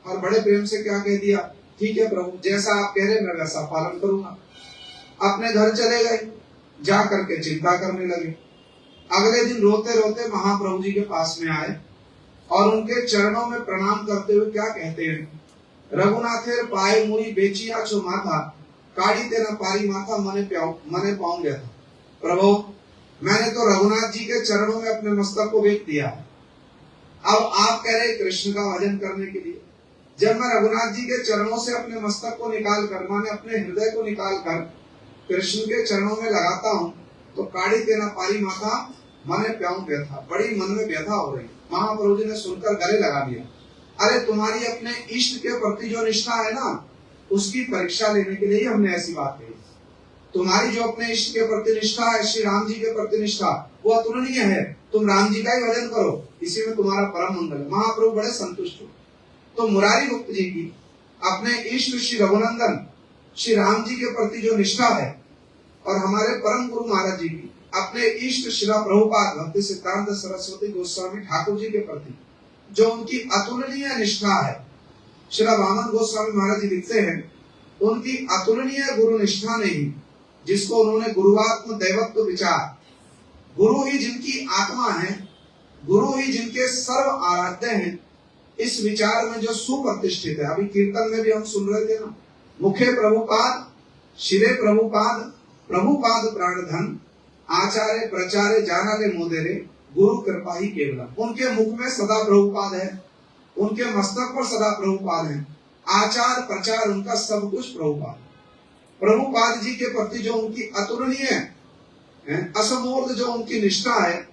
और बड़े प्रेम से क्या कह दिया, ठीक है प्रभु, जैसा आप कह रहे मैं वैसा पालन करूंगा। अपने घर चले गए, जा करके चिंता करने लगे। अगले दिन रोते रोते महाप्रभु जी के पास में आए और उनके चरणों में प्रणाम करते हुए क्या कहते हैं, रघुनाथेर पाए मुई बेचिया छो माथा, काड़ी तेरा पारी माथा मने पाऊं गया था। प्रभु, मैंने तो रघुनाथ जी के चरणों में अपने मस्तक को बेच दिया है, अब आप कह रहे कृष्ण का भजन करने के लिए। जब मैं रघुनाथ जी के चरणों से अपने मस्तक को निकाल कर, माने अपने हृदय को निकाल कर कृष्ण के चरणों में लगाता हूँ, तो काड़ी तेना पारी माथा मने प्याऊं व्यथा, बड़ी मन में व्यथा हो रही। महाप्रभु जी ने सुनकर गले लगा दिया, अरे तुम्हारी अपने इष्ट के प्रति जो निष्ठा है ना, उसकी परीक्षा लेने के लिए हमने ऐसी बात कही। तुम्हारी जो अपने इष्ट के प्रति निष्ठा है, श्री राम जी के प्रति निष्ठा, वो अतुलनीय है। तुम राम जी का ही भजन करो, इसी में तुम्हारा परम मंगल है। महाप्रभु बड़े संतुष्ट हो। तो मुरारी गुप्त जी की अपने इष्ट श्री रघुनंदन श्री राम जी के प्रति जो निष्ठा है, और हमारे परम गुरु महाराज जी की अपने इष्ट श्री प्रभुपाद भक्ति सिद्धांत सरस्वती गोस्वामी ठाकुर जी के प्रति जो उनकी अतुलनीय निष्ठा है, श्री वामन गोस्वामी महाराज जी लिखते हैं, उनकी अतुलनीय गुरु निष्ठा ने ही, जिसको उन्होंने गुरुआत्म दैवत्व विचार, गुरु ही जिनकी आत्मा है, गुरु ही जिनके सर्व आराध्य हैं, इस विचार में जो सुप्रतिष्ठित है। अभी कीर्तन में भी हम सुन रहे थे ना, मुखे प्रभुपाद, शिरे प्रभुपाद, प्रभुपाद प्राणधन, आचार्य प्रचारे जाना ले मोदेरे, गुरु कृपा ही केवल। उनके मुख में सदा प्रभुपाद है, उनके मस्तक पर सदा प्रभुपाद है, आचार प्रचार उनका सब कुछ प्रभुपाद। प्रभुपाद जी के प्रति जो उनकी अतुलनीय असमूर्त जो उनकी निष्ठा है,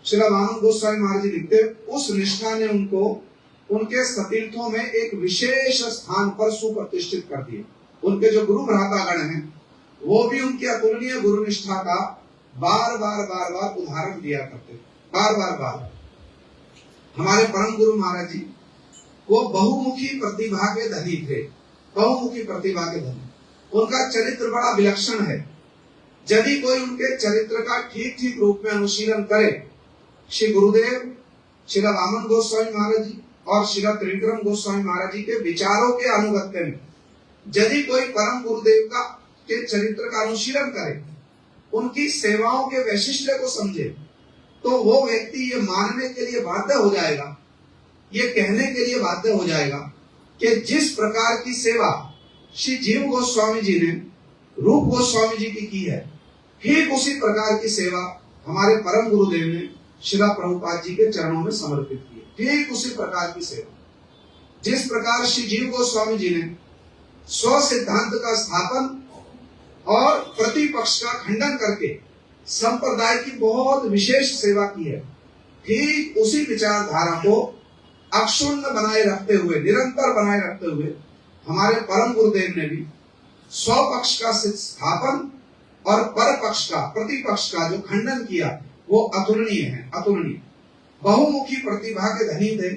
श्री वामन गोस्वामी महाराज जी लिखते, उस निष्ठा ने उनको उनके सतीर्थों में एक विशेष स्थान पर सुप्रतिष्ठित कर दिए। उनके जो गुरु भ्रातागण हैं वो भी उनकी अतुलनीय गुरु निष्ठा का बार बार उदाहरण दिया करते, बार। हमारे परम गुरु महाराज जी वो बहुमुखी प्रतिभा के धनी थे, बहुमुखी प्रतिभा के धनी। उनका चरित्र बड़ा विलक्षण है। यदि कोई उनके चरित्र का ठीक ठीक रूप में अनुशीलन करे, श्री गुरुदेव श्री वामन गोस्वामी महाराज जी और श्री त्रिविक्रम गोस्वामी महाराज जी के विचारों के अनुगत्य में यदि कोई परम गुरुदेव का के चरित्र का अनुशीलन करे, उनकी सेवाओं के वैशिष्ट्य को समझे, तो वो व्यक्ति ये मानने के लिए बाध्य हो जाएगा, ये कहने के लिए बाध्य हो जाएगा कि जिस प्रकार की सेवा श्री जीव गोस्वामी जी ने रूप गोस्वामी जी की है, ठीक उसी प्रकार की सेवा हमारे परम गुरुदेव ने श्रीला प्रभुपाद जी के चरणों में समर्पित की है। ठीक उसी प्रकार की सेवा जिस प्रकार श्री जीव गोस्वामी जी ने स्व सिद्धांत का स्थापन और प्रतिपक्ष का खंडन करके संप्रदाय की बहुत विशेष सेवा की है, ठीक उसी विचारधारा को अक्षुण्ण बनाए रखते हुए, निरंतर बनाए रखते हुए हमारे परम गुरुदेव ने भी स्वपक्ष का स्थापन और पर पक्ष का, प्रतिपक्ष का जो खंडन किया वो अतुलनीय है, अतुलनीय। बहुमुखी प्रतिभा के धनी थे।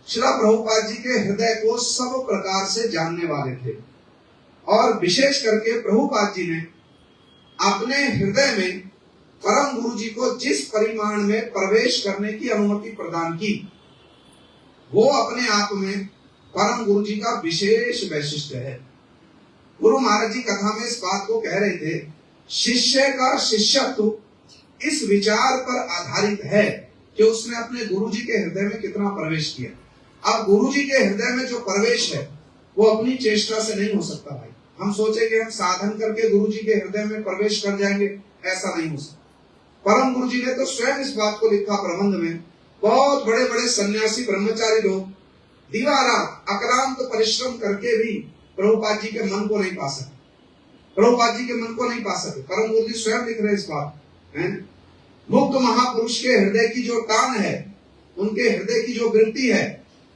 श्रीला प्रभुपाद जी के हृदय को सब प्रकार से जानने वाले थे और विशेष करके प्रभुपाद जी ने अपने हृदय में परम गुरु जी को जिस परिमाण में प्रवेश करने की अनुमति प्रदान की, वो अपने आप में परम गुरु जी का विशेष वैशिष्ट्य है। गुरु महाराज जी कथा में इस बात को कह रहे थे, शिष्य का शिष्यत्व इस विचार पर आधारित है कि उसने अपने गुरु जी के हृदय में कितना प्रवेश किया। अब गुरु जी के हृदय में जो प्रवेश है वो अपनी चेष्टा से नहीं हो सकता भाई। हम सोचे कि हम साधन करके गुरु जी के हृदय में प्रवेश कर जाएंगे, ऐसा नहीं हो सकता। परम गुरु जी ने तो स्वयं इस बात को लिखा प्रबंध में। बहुत बड़े बड़े सन्यासी ब्रह्मचारी लोग दीवारात अक्रांत परिश्रम करके भी प्रभुपाद जी के मन को नहीं पा सके, प्रभुपाद जी के मन को नहीं पा सके। परम गुरु जी स्वयं लिख रहे इस बात है। मुक्त महापुरुष के हृदय की जो टान है, उनके हृदय की जो वृत्ति है,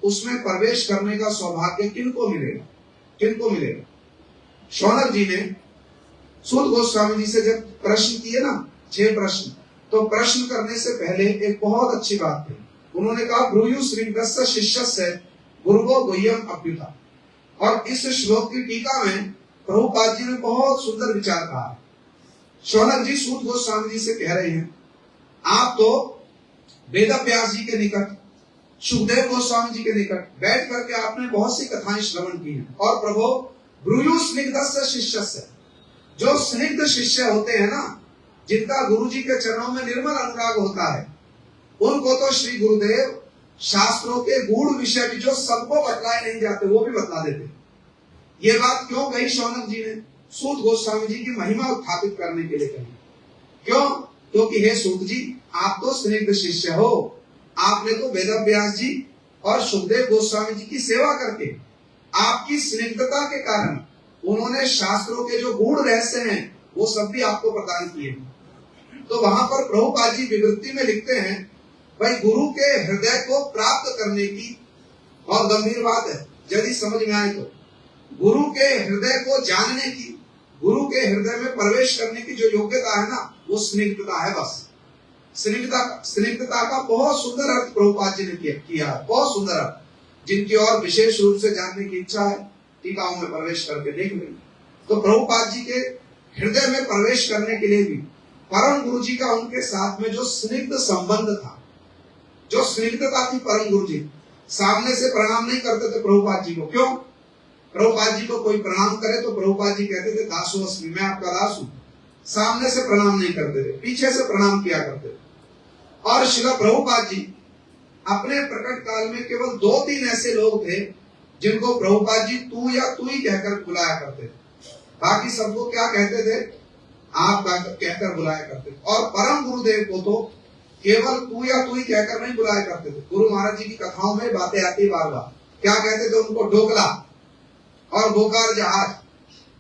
उसमें प्रवेश करने का सौभाग्य किनको मिलेगा, किनको मिलेगा। शौनक जी ने सूत गोस्वामी जी से जब प्रश्न किए ना 6 प्रश्न, तो प्रश्न करने से पहले एक बहुत अच्छी बात थी। उन्होंने कहा ब्रूयु श्रींगस्य शिष्यस्य गुरुवो गुह्यम अभ्युता। और इस श्लोक की टीका में प्रभुपाद जी ने बहुत सुंदर विचार कहा है। शौनक जी सूत गोस्वामी जी से कह रहे हैं, आप तो वेद व्यास जी के निकट, सुखदेव गोस्वामी जी के निकट बैठ करके आपने बहुत सी कथाएं श्रवण की हैं। और प्रभु ब्रूयु स्निग्धस्य शिष्यस्य, जो स्निग्ध शिष्य होते हैं ना, जिनका गुरु जी के चरणों में निर्मल अनुराग होता है, उनको तो श्री गुरुदेव शास्त्रों के गूढ़ विषय भी जो सबको बतलाए नहीं जाते वो भी बतला देते। ये बात क्यों कही शौनक जी ने? सूत गोस्वामी जी की महिमा उत्थापित करने के लिए कही। क्यों? क्योंकि हे सूत जी, आप तो स्निग्ध शिष्य हो, आपने तो वेद व्यास जी और सुखदेव गोस्वामी जी की सेवा करके, आपकी स्निग्धता के कारण उन्होंने शास्त्रों के जो गूढ़ रहस्य हैं वो सब भी आपको प्रदान किए। तो वहां पर प्रभुपाद जी विवृत्ति में लिखते हैं, भाई गुरु के हृदय को प्राप्त करने की बहुत गंभीर बात है। यदि समझ में आए तो गुरु के हृदय को जानने की, गुरु के हृदय में प्रवेश करने की जो योग्यता है ना, वो स्निग्धता है। बस स्निग्धता का बहुत सुंदर अर्थ प्रभुपाद जी ने किया है, बहुत सुंदर अर्थ, जिनकी और विशेष रूप से जानने की इच्छा है टीकाओं में प्रवेश करके देख लेंगे। तो प्रभुपाद जी के हृदय में प्रवेश करने के लिए भी परम गुरु जी का उनके साथ में जो स्निग्ध संबंध था, जो स्निग्धता थी, परम गुरु जी सामने से प्रणाम नहीं करते थे प्रभुपाद जी को। क्यों? प्रभुपाद जी को कोई प्रणाम करे तो प्रभुपाद जी कहते थे दासो अस्मि, मैं आपका दास हूं। सामने से प्रणाम नहीं करते थे, पीछे से प्रणाम किया करते थे। और श्रीला प्रभुपाद जी अपने प्रकट काल में केवल 2-3 ऐसे लोग थे जिनको प्रभुपाद जी तू या तू ही कहकर बुलाया करते थे। बाकी सबको क्या कहते थे? आप कहकर बुलाया करते थे। और परम गुरुदेव को तो केवल तू या तू ही कहकर नहीं बुलाया करते थे। गुरु महाराज जी की कथाओं में बातें आती बार बार, क्या कहते थे उनको? डोकला और बोकार जहाज।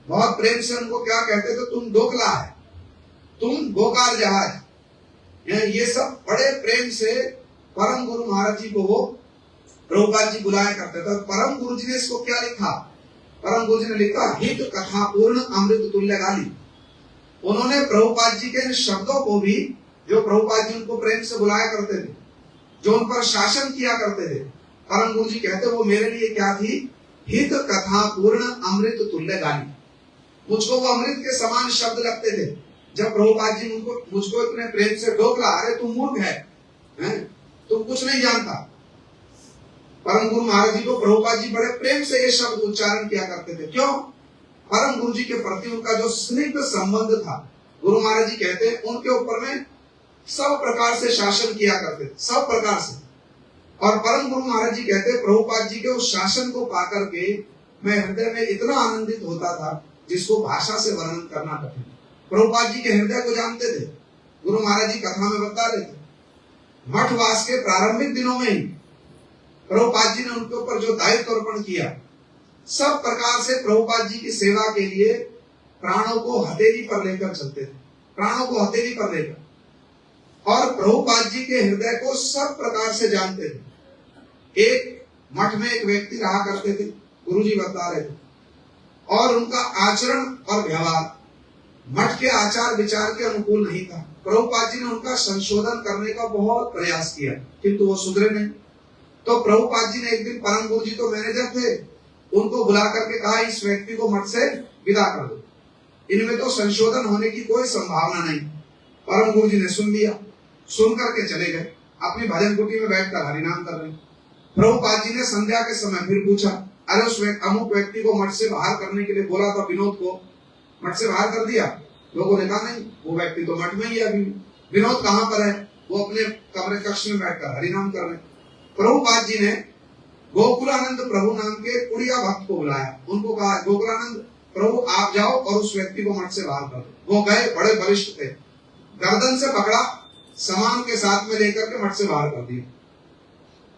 बहुत प्रेम से उनको क्या कहते थे? तुम डोकला है, तुम बोकार जहाज। ये सब बड़े प्रेम से परम गुरु महाराज जी को वो प्रभुपाद जी बुलाया करते थे। परम गुरु जी ने इसको क्या लिखा? परम गुरु जी ने लिखा हित कथा पूर्ण अमृत तुल्य गाली। उन्होंने प्रभुपाद जी के इन शब्दों को भी, जो प्रभुपाद जी उनको प्रेम से बुलाया करते थे, जो उन पर शासन किया करते थे, परम गुरु जी कहते वो मेरे लिए क्या थी? हित कथा पूर्ण अमृत तुल्य गाली। मुझको वो अमृत के समान शब्द लगते थे। जब प्रभुपाद जी मुझको इतने प्रेम से डोकला, अरे तुम मूर्ख है, तुम कुछ नहीं जानता। परम गुरु महाराज जी को प्रभुपाद जी बड़े प्रेम से ये शब्द उच्चारण किया करते थे। क्यों? परम गुरु जी के प्रति उनका जो स्निग्ध संबंध था। गुरु महाराज जी कहते हैं उनके ऊपर में सब प्रकार से शासन किया करते थे, सब प्रकार से। और परम गुरु महाराज जी कहते हैं प्रभुपाद जी के उस शासन को पाकर के मैं हृदय में इतना आनंदित होता था जिसको भाषा से वर्णन करना कठिन। प्रभुपाद जी के हृदय को जानते थे। गुरु महाराज जी कथा में बता रहे थे, मठवास के प्रारंभिक दिनों में ही प्रभुपाद जी ने उनके ऊपर जो दायित्व अर्पण किया, सब प्रकार से प्रभुपाद जी की सेवा के लिए प्राणों को हथेली पर लेकर चलते थे, प्राणों को हथेली पर लेकर। और प्रभुपाद जी के हृदय को सब प्रकार से जानते थे। एक मठ में एक व्यक्ति रहा करते थे, गुरुजी बता रहे थे, और उनका आचरण और व्यवहार मठ के आचार विचार के अनुकूल नहीं था। प्रभुपाद जी ने उनका संशोधन करने का बहुत प्रयास किया, किंतु वो सुधरे नहीं। तो प्रभुपाद जी ने एक दिन, परम गुरु जी तो मैनेजर थे, उनको बुला करके कहा इस व्यक्ति को मठ से विदा कर दो, इनमें तो संशोधन होने की कोई संभावना नहीं। परम गुरु जी ने सुन लिया, सुन करके चले गए, अपनी भजन कुटी में बैठकर हरिनाम कर रहे। प्रभुपाद जी ने संध्या के समय फिर पूछा, अरे उस अमुक व्यक्ति को मठ से बाहर करने के लिए बोला था, विनोद को मठ से बाहर कर दिया? लोगों ने कहा नहीं, वो व्यक्ति तो मठ में ही है अभी। विनोद कहाँ पर है? वो अपने कमरे कक्ष में बैठकर हरिनाम कर रहे। प्रभुपाद जी ने गोकुलानंद प्रभु नाम के कुड़िया भक्त को बुलाया, उनको कहा गोकुलानंद प्रभु आप जाओ और उस व्यक्ति को मठ से बाहर कर दो। वो गए, बड़े वरिष्ठ थे, गर्दन से पकड़ा, सामान के साथ में लेकर के मठ से बाहर कर दिया,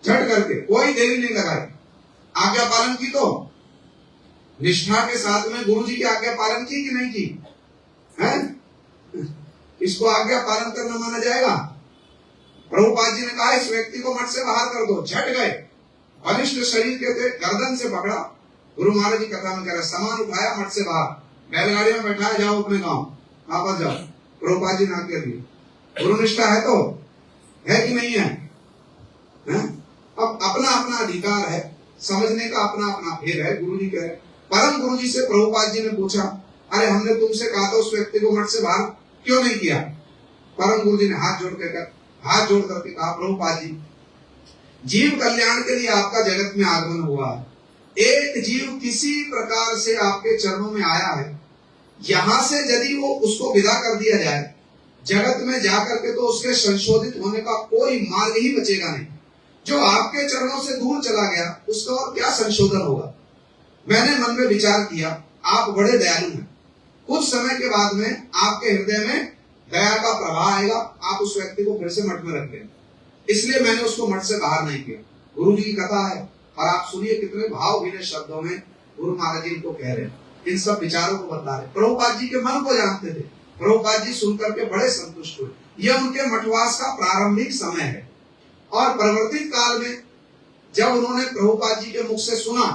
झट करके, कोई देरी नहीं लगाई। आज्ञा पालन की, तो निष्ठा के साथ में गुरु जी की आज्ञा पालन की कि नहीं की है? इसको आज्ञा पालन करना माना जाएगा? प्रभुपाद जी ने कहा इस व्यक्ति को मठ से बाहर कर दो, झट गए, बलिष्ठ शरीर के थे, गर्दन से पकड़ा। गुरु महाराज जी कथा में कह रहे, सामान उठाया, मठ से बाहर, बैलगाड़ी में बैठाया, जाओ अपने गांव, वापस जाओ। प्रभुपाद जी ने आज्ञा दी। गुरु निष्ठा है तो है कि नहीं है? अब अपना अपना अधिकार है, समझने का अपना अपना भेद है। गुरु जी कह रहे, परम गुरु जी से प्रभुपाद जी ने पूछा, अरे हमने तुमसे कहा था उस व्यक्ति को मठ से बाहर क्यों नहीं किया? परम गुरु जी ने हाथ जोड़ करके कहा, प्रभुपाद जी, जीव कल्याण के लिए आपका जगत में आगमन हुआ है। एक जीव किसी प्रकार से आपके चरणों में आया है, यहां से यदि वो उसको विदा कर दिया जाए जगत में जाकर के, तो उसके संशोधित होने का कोई मार्ग ही बचेगा नहीं। जो आपके चरणों से दूर चला गया उसका और क्या संशोधन होगा? मैंने मन में विचार किया, आप बड़े दयालु हैं, कुछ समय के बाद में आपके हृदय में दया का प्रवाह आएगा, आप उस व्यक्ति को फिर से मठ में रख लेंगे, इसलिए मैंने उसको मठ से बाहर नहीं किया। गुरु जी की कथा है, और आप सुनिए कितने भावभीने शब्दों में गुरु महाराज जी इनको कह रहे हैं, इन सब विचारों को बता रहे। प्रभुपाद जी के मन को जानते थे, प्रभुपाद जी सुनकर के बड़े संतुष्ट हुए। यह उनके मठवास का प्रारंभिक समय है। और परिवर्तित काल में जब उन्होंने प्रभुपाद जी के मुख से सुना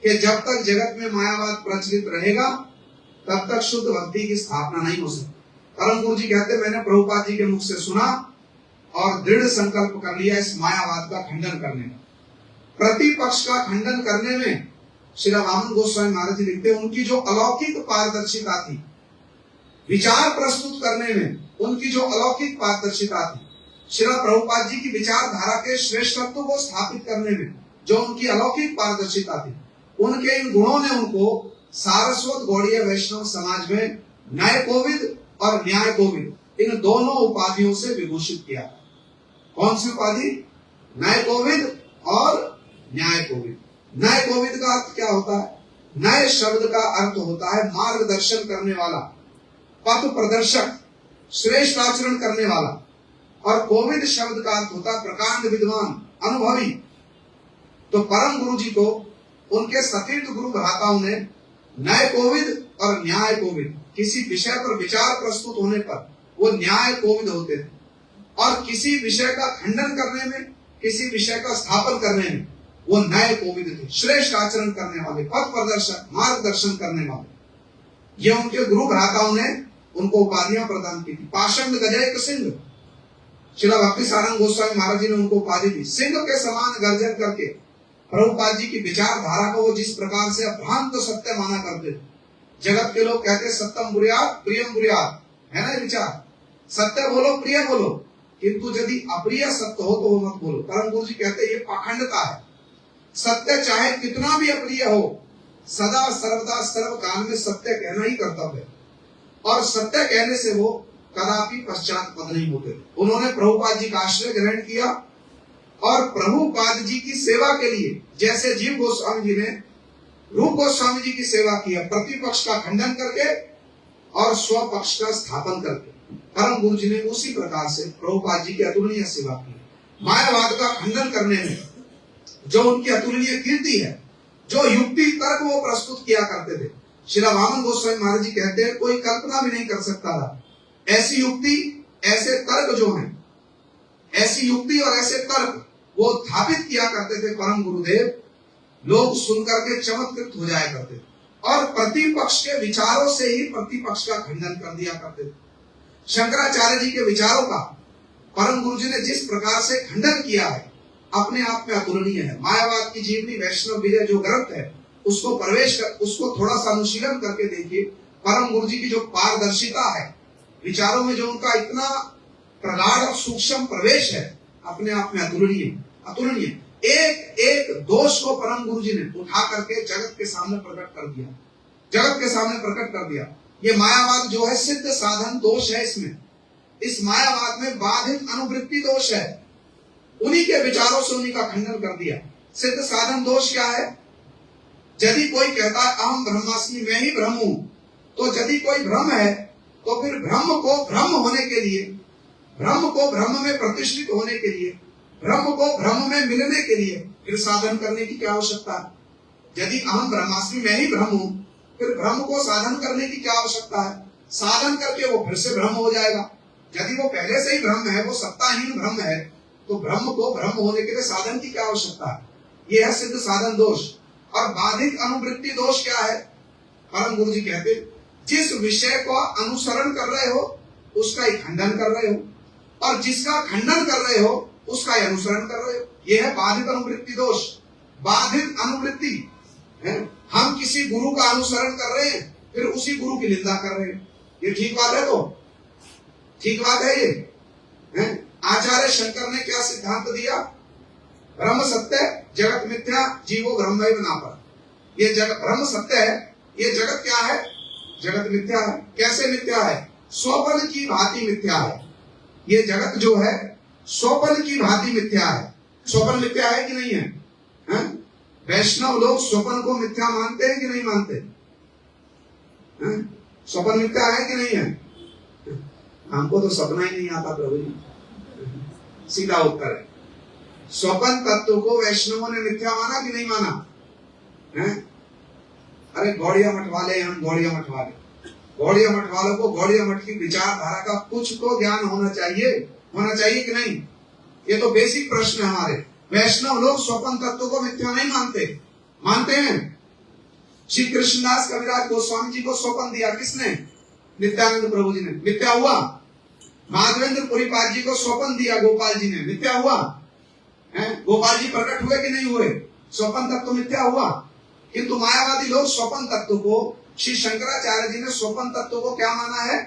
कि जब तक जगत में मायावाद प्रचलित रहेगा तब तक शुद्ध भक्ति की स्थापना नहीं हो सकती, परम गुरु जी कहते मैंने प्रभुपाद जी के मुख से सुना और दृढ़ संकल्प कर लिया इस मायावाद का खंडन करने का। प्रतिपक्ष का खंडन करने में श्री वामन गोस्वामी महाराज जी लिखते हैं, उनकी जो अलौकिक पारदर्शिता थी, विचार प्रस्तुत करने में उनकी जो अलौकिक पारदर्शिता थी, श्री प्रभुपाद जी की विचारधारा के श्रेष्ठत्व को स्थापित करने में जो उनकी अलौकिक पारदर्शिता थी, उनके इन गुणों ने उनको सारस्वत गौड़ीय वैष्णव समाज में नए कोविद और न्याय कोविद इन दोनों उपाधियों से विभूषित किया। कौन सी उपाधि? नए कोविद और न्याय कोविद। नए कोविद का अर्थ क्या होता है? नए शब्द का अर्थ होता है मार्गदर्शन करने वाला, पथ प्रदर्शक, श्रेष्ठ आचरण करने वाला। और कोविद शब्द का अर्थ होता है प्रकांड विद्वान, अनुभवी। तो परम गुरु जी को उनके सतीर्थ गुरु भ्राताओं ने नए कोविद और न्याय कोविद, किसी विषय पर विचार प्रस्तुत होने पर वो न्याय कोविद होते थे, और किसी विषय का खंडन करने में, किसी विषय का स्थापन करने में वो नए कोविद थे, श्रेष्ठ आचरण करने वाले, पथ प्रदर्शक, मार्गदर्शन करने वाले। ये उनके गुरु भ्राताओं ने उनको उपाधियां प्रदान की थी। पाषंड गजय सिंह, श्रील भक्ति सारंग गोस्वामी महाराज जी ने उनको उपाधि दी। सिंह के समान गर्जन करके प्रभुपाद जी की विचारधारा को वो जिस प्रकार से अभ्रांत सत्य माना करते थे। जगत के लोग कहते हैं सत्यम बुर्यात प्रियम बुर्यात, है ना विचार, सत्य बोलो प्रिय बोलो, किंतु यदि अप्रिय सत्य हो तो वो मत बोलो। परम गुरु जी कहते हैं ये पाखंडता है। सत्य चाहे कितना भी अप्रिय हो, सदा सर्वदा सर्व काल में सत्य कहना ही कर्तव्य है, और सत्य कहने से वो कदापि पश्चात पद नहीं होते। उन्होंने प्रभुपाद जी का आश्रय ग्रहण किया और प्रभुपाद जी की सेवा के लिए जैसे जीव गोस्वामी जी ने रूप गोस्वामी जी की सेवा किया, प्रतिपक्ष का खंडन करके और स्वपक्ष का स्थापन करके, परम गुरु जी ने उसी प्रकार से प्रभुपाद जी की अतुलनीय सेवा की। मायावाद का खंडन करने में जो उनकी अतुलनीय कीर्ति है, जो युक्ति तर्क वो प्रस्तुत किया करते थे, श्री वामन गोस्वामी महाराज जी कहते हैं कोई कल्पना भी नहीं कर सकता था ऐसी युक्ति, ऐसे तर्क जो हैं, ऐसी युक्ति और ऐसे तर्क वो स्थापित किया करते थे परम गुरुदेव। लोग सुनकर के चमत्कृत हो जाया करते थे और प्रतिपक्ष के विचारों से ही प्रतिपक्ष का खंडन कर दिया करते थे। शंकराचार्य जी के विचारों का परम गुरु जी ने जिस प्रकार से खंडन किया है, अपने आप में अतुलनीय है। मायावाद की जीवनी वैष्णव विजय जो ग्रंथ है, उसको उसको थोड़ा सा अनुशीलन करके देखिए। परम गुरु जी की जो पारदर्शिता है, विचारों में जो उनका इतना प्रगाढ़ और सूक्ष्म प्रवेश है, अपने आप में अतुलनीय अतुलनीय। एक एक दोष को परम गुरु जी ने उठा करके जगत के सामने प्रकट कर दिया, जगत के सामने प्रकट कर दिया। ये मायावाद जो है सिद्ध साधन दोष है। इसमें इस मायावाद में बाधित अनुवृत्ति दोष है, उन्हीं के विचारों से उन्हीं का खंडन कर दिया। सिद्ध साधन दोष क्या है? यदि कोई कहता है अहम ब्रह्मास्मि, मैं ही ब्रह्म हूं, तो यदि कोई भ्रम है तो फिर ब्रह्म को ब्रह्म होने के लिए, ब्रह्म को ब्रह्म में प्रतिष्ठित होने के लिए, ब्रह्म को ब्रह्म में मिलने के लिए फिर साधन करने की क्या आवश्यकता है? यदि अहम ब्रह्मास्मि, मैं ही ब्रह्म हूं, फिर ब्रह्म को साधन करने की क्या आवश्यकता है? साधन करके वो फिर से ब्रह्म हो जाएगा। यदि वो पहले से ही ब्रह्म है, वो सत्ताहीन ब्रह्म है, तो ब्रह्म को ब्रह्म होने के लिए साधन की क्या आवश्यकता है? ये है सिद्ध साधन दोष। और बाधित अनुवृत्ति दोष क्या है? परम गुरु जी कहते जिस विषय को अनुसरण कर रहे हो उसका ही खंडन कर रहे हो, और जिसका खंडन कर रहे हो उसका ही अनुसरण कर रहे हो। यह है बाधित अनुवृत्ति दोष। बाधित अनुवृत्ति है, हम किसी गुरु का अनुसरण कर रहे हैं, फिर उसी गुरु की निंदा कर रहे हैं। ये ठीक बात है? तो ठीक बात है ये है? आचार्य शंकर ने क्या सिद्धांत दिया? ब्रह्म सत्य, जगत मिथ्या, जीवो ब्रह्मैव नापर। ये जगत ब्रह्म सत्य है, ये जगत क्या है? जगत मिथ्या है। कैसे मिथ्या है? स्वप्न की भांति मिथ्या है। ये जगत जो है स्वप्न की भांति मिथ्या है। स्वप्न मिथ्या है कि नहीं है? वैष्णव लोग स्वप्न को मिथ्या मानते हैं कि नहीं मानते? स्वप्न मिथ्या है कि नहीं है? हमको तो सपना ही नहीं आता प्रभु जी, सीधा उत्तर है। स्वप्न तत्व को वैष्णवों ने मिथ्या माना कि नहीं माना? अरे गौड़िया मठ वाले, हम गौड़िया मठ वाले, गौड़िया मठ वालों को गौड़िया मठ की विचारधारा का कुछ तो ज्ञान होना चाहिए कि नहीं? ये तो बेसिक प्रश्न है हमारे। वैष्णव लोग स्वप्न तत्व को मिथ्या नहीं मानते, मानते हैं। श्री कृष्णदास कविराज गोस्वामी जी को स्वप्न दिया किसने? नित्यानंद प्रभु जी ने, मिथ्या हुआ। माधवेंद्र पुरीपाद जी को स्वप्न दिया गोपाल जी ने, मिथ्या हुआ। गोपाल जी प्रकट हुए कि नहीं हुए? स्वप्न तत्व मिथ्या हुआ। किंतु मायावादी लोग स्वप्न तत्व को, श्री शंकराचार्य जी ने स्वप्न तत्व को क्या माना है?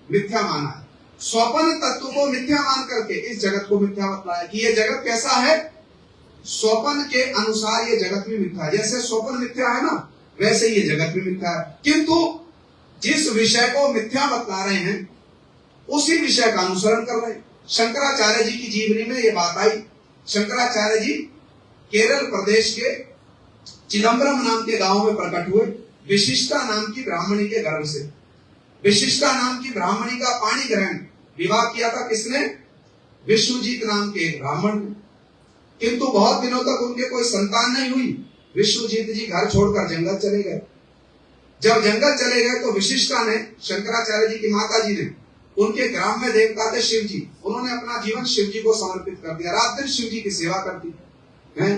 मिथ्या माना है। स्वप्न तत्व को मिथ्या मान करके इस जगत को मिथ्या बताया कि ये जगत कैसा है? स्वप्न के अनुसार ये जगत भी मिथ्या है। जैसे स्वप्न मिथ्या है ना, वैसे ये जगत भी मिथ्या है। किंतु जिस विषय को मिथ्या बतला रहे हैं उसी विषय का अनुसरण कर रहे हैं। शंकराचार्य जी की जीवनी में ये बात आई। शंकराचार्य जी केरल प्रदेश के चिदम्बरम नाम के गांव में प्रकट हुए, विशिष्टा नाम की ब्राह्मणी के गर्भ से। विशिष्टा नाम की ब्राह्मणी का पाणी ग्रहण विवाह किया था किसने? विश्वजीत नाम के ब्राह्मण ने। किंतु बहुत दिनों तक उनके कोई संतान नहीं हुई। विश्वजीत जी घर छोड़कर जंगल चले गए। जब जंगल चले गए तो विशिष्टा ने, शंकराचार्य जी की माता जी ने उनके ग्राम में देवता थे शिव जी। उन्होंने अपना जीवन शिव जी को समर्पित कर दिया, रात दिन शिव जी की सेवा करती है।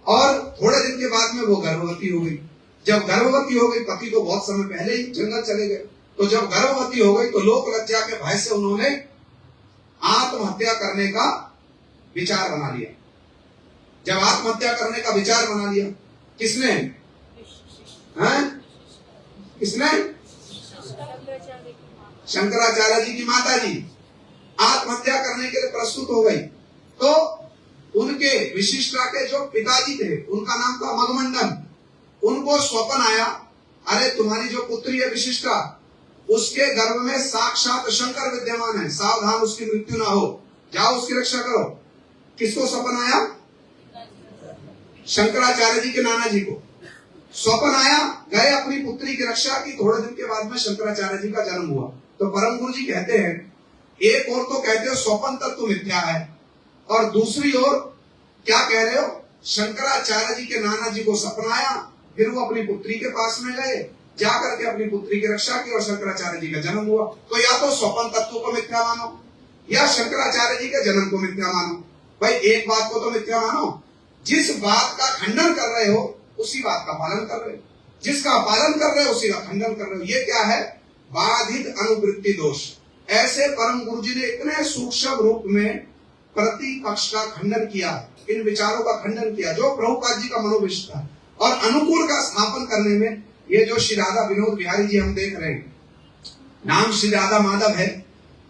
और थोड़े दिन के बाद में वो गर्भवती हो गई। जब गर्भवती हो गई, पति तो बहुत समय पहले ही जंगल चले गए, तो जब गर्भवती हो गई तो लोक लज्जा के भय से उन्होंने आत्महत्या करने का विचार बना लिया। जब आत्महत्या करने का विचार बना लिया, किसने? किसने? शंकराचार्य जी की माता जी आत्महत्या करने के लिए प्रस्तुत हो गई। तो उनके विशिष्टा के जो पिताजी थे, उनका नाम था मगमंडन, उनको स्वप्न आया, अरे तुम्हारी जो पुत्री है विशिष्टा, उसके गर्भ में साक्षात शंकर विद्यमान है, सावधान उसकी मृत्यु ना हो, जाओ उसकी रक्षा करो। किसको स्वप्न आया? शंकराचार्य जी के नाना जी को स्वप्न आया, गए अपनी पुत्री की रक्षा की। थोड़े दिन के बाद में शंकराचार्य जी का जन्म हुआ। तो परम गुरु जी कहते हैं, एक और तो कहते हो स्वप्न तत्व मिथ्या है, और दूसरी ओर क्या कह रहे हो? शंकराचार्य जी के नाना जी को सपना आया, फिर वो अपनी पुत्री के पास में गए, जाकर के अपनी पुत्री की रक्षा की और शंकराचार्य जी का जन्म हुआ। तो या तो स्वप्न तत्व को मिथ्या मानो या शंकराचार्य जी के जन्म को मिथ्या मानो। भाई एक बात को तो मिथ्या मानो, जिस बात का खंडन कर रहे हो उसी बात का पालन कर रहे हो, जिसका पालन कर रहे हो उसी का खंडन कर रहे हो। ये क्या है? बाधित अनुवृत्ति दोष। ऐसे परम गुरु जी ने इतने सूक्ष्म रूप में प्रतिपक्ष का खंडन किया, इन विचारों का खंडन किया जो प्रभुपाद जी का मनोविष्ट था, और अनुकूल का स्थापन करने में ये जो श्री राधा विनोद बिहारी जी हम देख रहे हैं, नाम श्री राधा माधव है,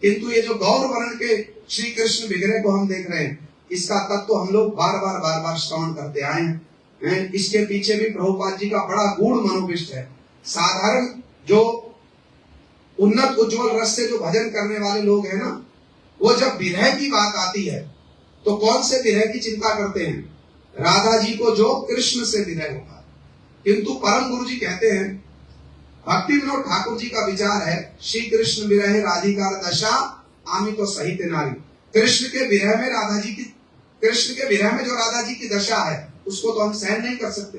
किंतु ये जो गौर वर्ण के श्री कृष्ण विग्रह को हम देख रहे हैं, इसका तत्व हम लोग बार बार श्रवण करते आए हैं। इसके पीछे भी प्रभुपाद जी का बड़ा गूढ़ मनोविष्ट है। साधारण जो उन्नत उज्जवल रस से जो भजन करने वाले लोग हैं ना, वो जब विरह की बात आती है तो कौन से विरह की चिंता करते हैं? राधा जी को जो कृष्ण से विरह होता है। किंतु परम गुरु जी कहते हैं, भक्ति विनोद ठाकुर जी का विचार है, श्री कृष्ण विरह राधिकार दशा आमी तो सहित नारी। कृष्ण के विरह में राधा जी की, कृष्ण के विरह में जो राधा जी की दशा है उसको तो हम सहन नहीं कर सकते।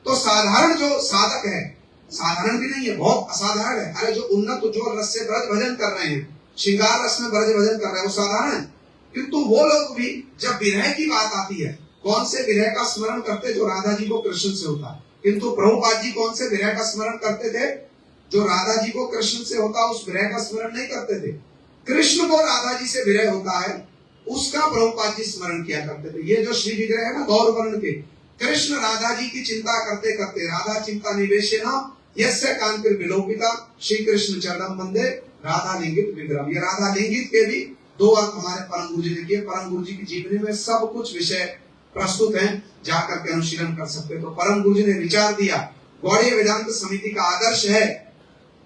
तो साधारण जो साधक है, साधारण भी नहीं है, बहुत असाधारण है, अरे जो उन्नत उज्जवल रस से ब्रज भजन कर रहे हैं, श्रृंगार रस में ब्रज भजन कर रहे हैं, वो साधारण है। किंतु वो लोग भी जब विरह की बात आती है, कौन से विरह का स्मरण करते? जो राधा जी को कृष्ण से होता है। किंतु प्रभुपाद जी कौन से विरह का स्मरण करते थे? जो राधा जी को कृष्ण से होता, उस विरह का स्मरण नहीं करते थे। कृष्ण को राधा जी से विरह होता है, उसका प्रभुपाद जी स्मरण किया करते थे। ये जो श्री विग्रह है ना गौर वर्ण के, कृष्ण राधा जी की चिंता करते करते, राधा चिंता निवेशेन यस्य कांतिर विलोपिता श्री कृष्ण चरणम वंदे राधा लिंगित विग्रह। ये राधा लिंगित के भी दो अर्थ हमारे परम गुरु जी ने किए। परम गुरु जी की जीवनी में सब कुछ विषय प्रस्तुत हैं, जाकर के अनुशीलन कर सकते। तो परम गुरु जी ने विचार दिया, गौड़ीय वेदांत समिति का आदर्श है।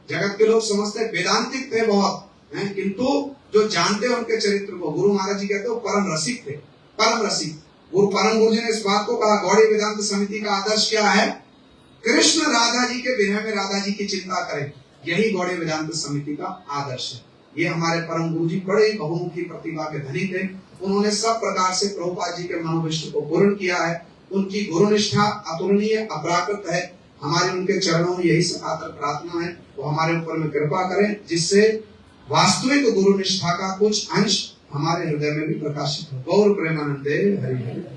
जगत के लोग समझते वेदांतिक थे बहुत हैं, किंतु जो जानते हैं उनके चरित्र को, गुरु महाराज जी कहते हो परम रसिक थे, परम रसिक। गुरु परम गुरु जी ने इस बात को कहा, गौड़ीय वेदांत समिति का आदर्श क्या है? कृष्ण राधा जी के विरह में राधा जी की चिंता करें, यही गौड़ीय वेदांत समिति का आदर्श है। ये हमारे परम गुरु जी बड़े बहुमुखी प्रतिभा के धनी थे। उन्होंने सब प्रकार से प्रभुपाद जी के मनोविष्ट को पूर्ण किया है। उनकी गुरुनिष्ठा अतुलनीय अपराकृत है। हमारी उनके चरणों में यही सकातर प्रार्थना है, वो हमारे ऊपर में कृपा करें, जिससे वास्तविक गुरु निष्ठा का कुछ अंश हमारे हृदय में भी प्रकाशित हो। गौर प्रेमानंदे हरि हरि।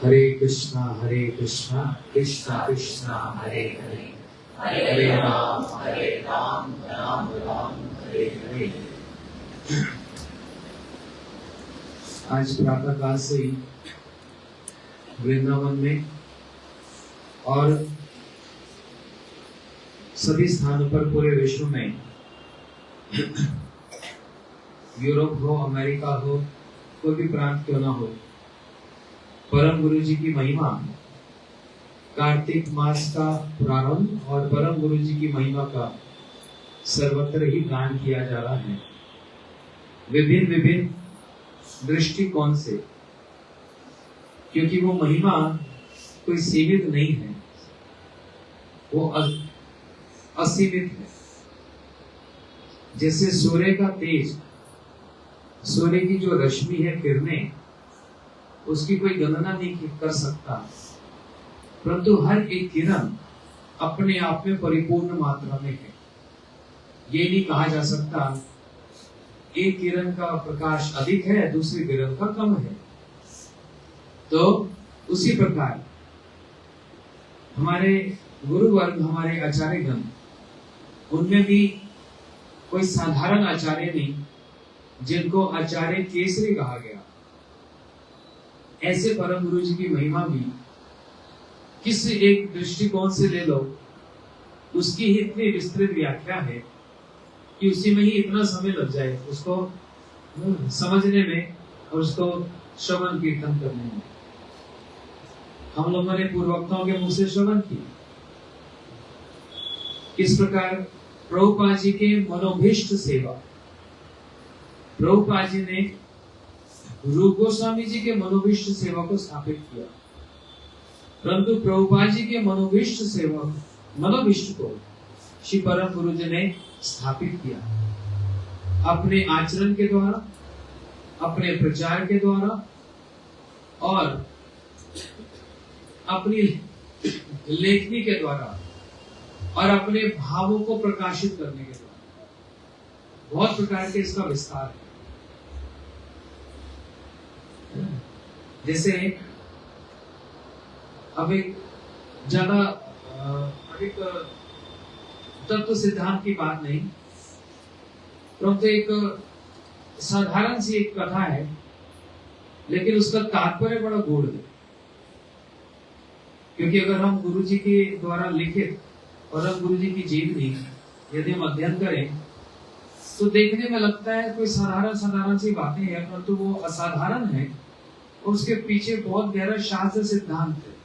हरे कृष्णा कृष्णा कृष्णा हरे हरे, हरे राम राम राम हरे हरे। आज प्रातः काल से ही वृंदावन में और सभी स्थानों पर पूरे विश्व में, यूरोप हो, अमेरिका हो, कोई भी प्रांत क्यों ना हो, परम गुरु जी की महिमा, कार्तिक मास का प्रारंभ और परम गुरु जी की महिमा का सर्वत्र ही गान किया जा रहा है। विभिन्न विभिन्न दृष्टिकोण से, क्योंकि वो महिमा कोई सीमित नहीं है, वो असीमित है। जैसे सूर्य का तेज, सूर्य की जो रश्मि है, किरणें, उसकी कोई गणना नहीं कर सकता, परंतु हर एक किरण अपने आप में परिपूर्ण मात्रा में है। ये नहीं कहा जा सकता एक किरण का प्रकाश अधिक है, दूसरी किरण का कम है। तो उसी प्रकार हमारे गुरु वर्ग, हमारे आचार्यगण, उनमें भी कोई साधारण आचार्य नहीं जिनको आचार्य केसरी कहा गया। ऐसे परम गुरु जी की महिमा भी किसी एक दृष्टिकोण से ले लो, उसकी ही इतनी विस्तृत व्याख्या है कि उसी में ही इतना समय लग जाए उसको समझने में और उसको श्रवण कीर्तन करने में। हम लोगों ने पूर्ववक्ताओं के मुंह से श्रवण किया किस प्रकार प्रभुपाद जी के मनोभीष्ट सेवा, प्रभुपाद जी ने रूप गोस्वामी जी के मनोभीष्ट सेवा को स्थापित किया, परंतु प्रभुपाद जी के मनोभीष्ट सेवा, मनोभीष्ट को श्री परम गुरु जी ने स्थापित किया अपने आचरण के द्वारा, अपने प्रचार के द्वारा और अपनी लेखनी के द्वारा और अपने भावों को प्रकाशित करने के द्वारा। बहुत प्रकार के इसका विस्तार है। जैसे अब एक ज्यादा अधिक तत्व सिद्धांत की बात नहीं, परंतु एक साधारण सी एक कथा है, लेकिन उसका तात्पर्य बड़ा गूढ़ है। क्योंकि अगर हम गुरु जी के द्वारा लिखित परम गुरु जी की जीवनी यदि हम अध्ययन करें तो देखने में लगता है कोई साधारण सी बातें हैं, परंतु वो असाधारण है और उसके पीछे बहुत गहरा शास्त्र सिद्धांत है।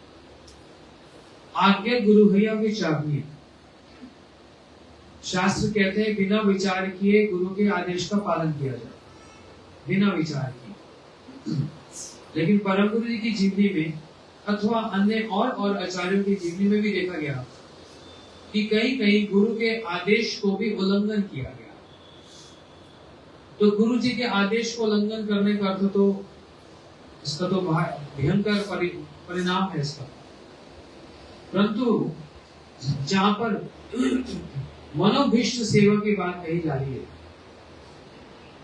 आज्ञा गुरु है या विचारणीय। शास्त्र कहते हैं बिना विचार किए गुरु के आदेश का पालन किया जाए, बिना विचार किए। लेकिन परम गुरु जी की जीवनी में अथवा अन्य और आचार्यों की जीवनी में भी देखा गया कि कहीं कहीं गुरु के आदेश को भी उल्लंघन किया गया। तो गुरु जी के आदेश को उल्लंघन करने का अर्थ तो इसका तो भयंकर परिणाम है इसका। परंतु जहां पर मनोभीष्ट सेवा की बात कही जा रही है,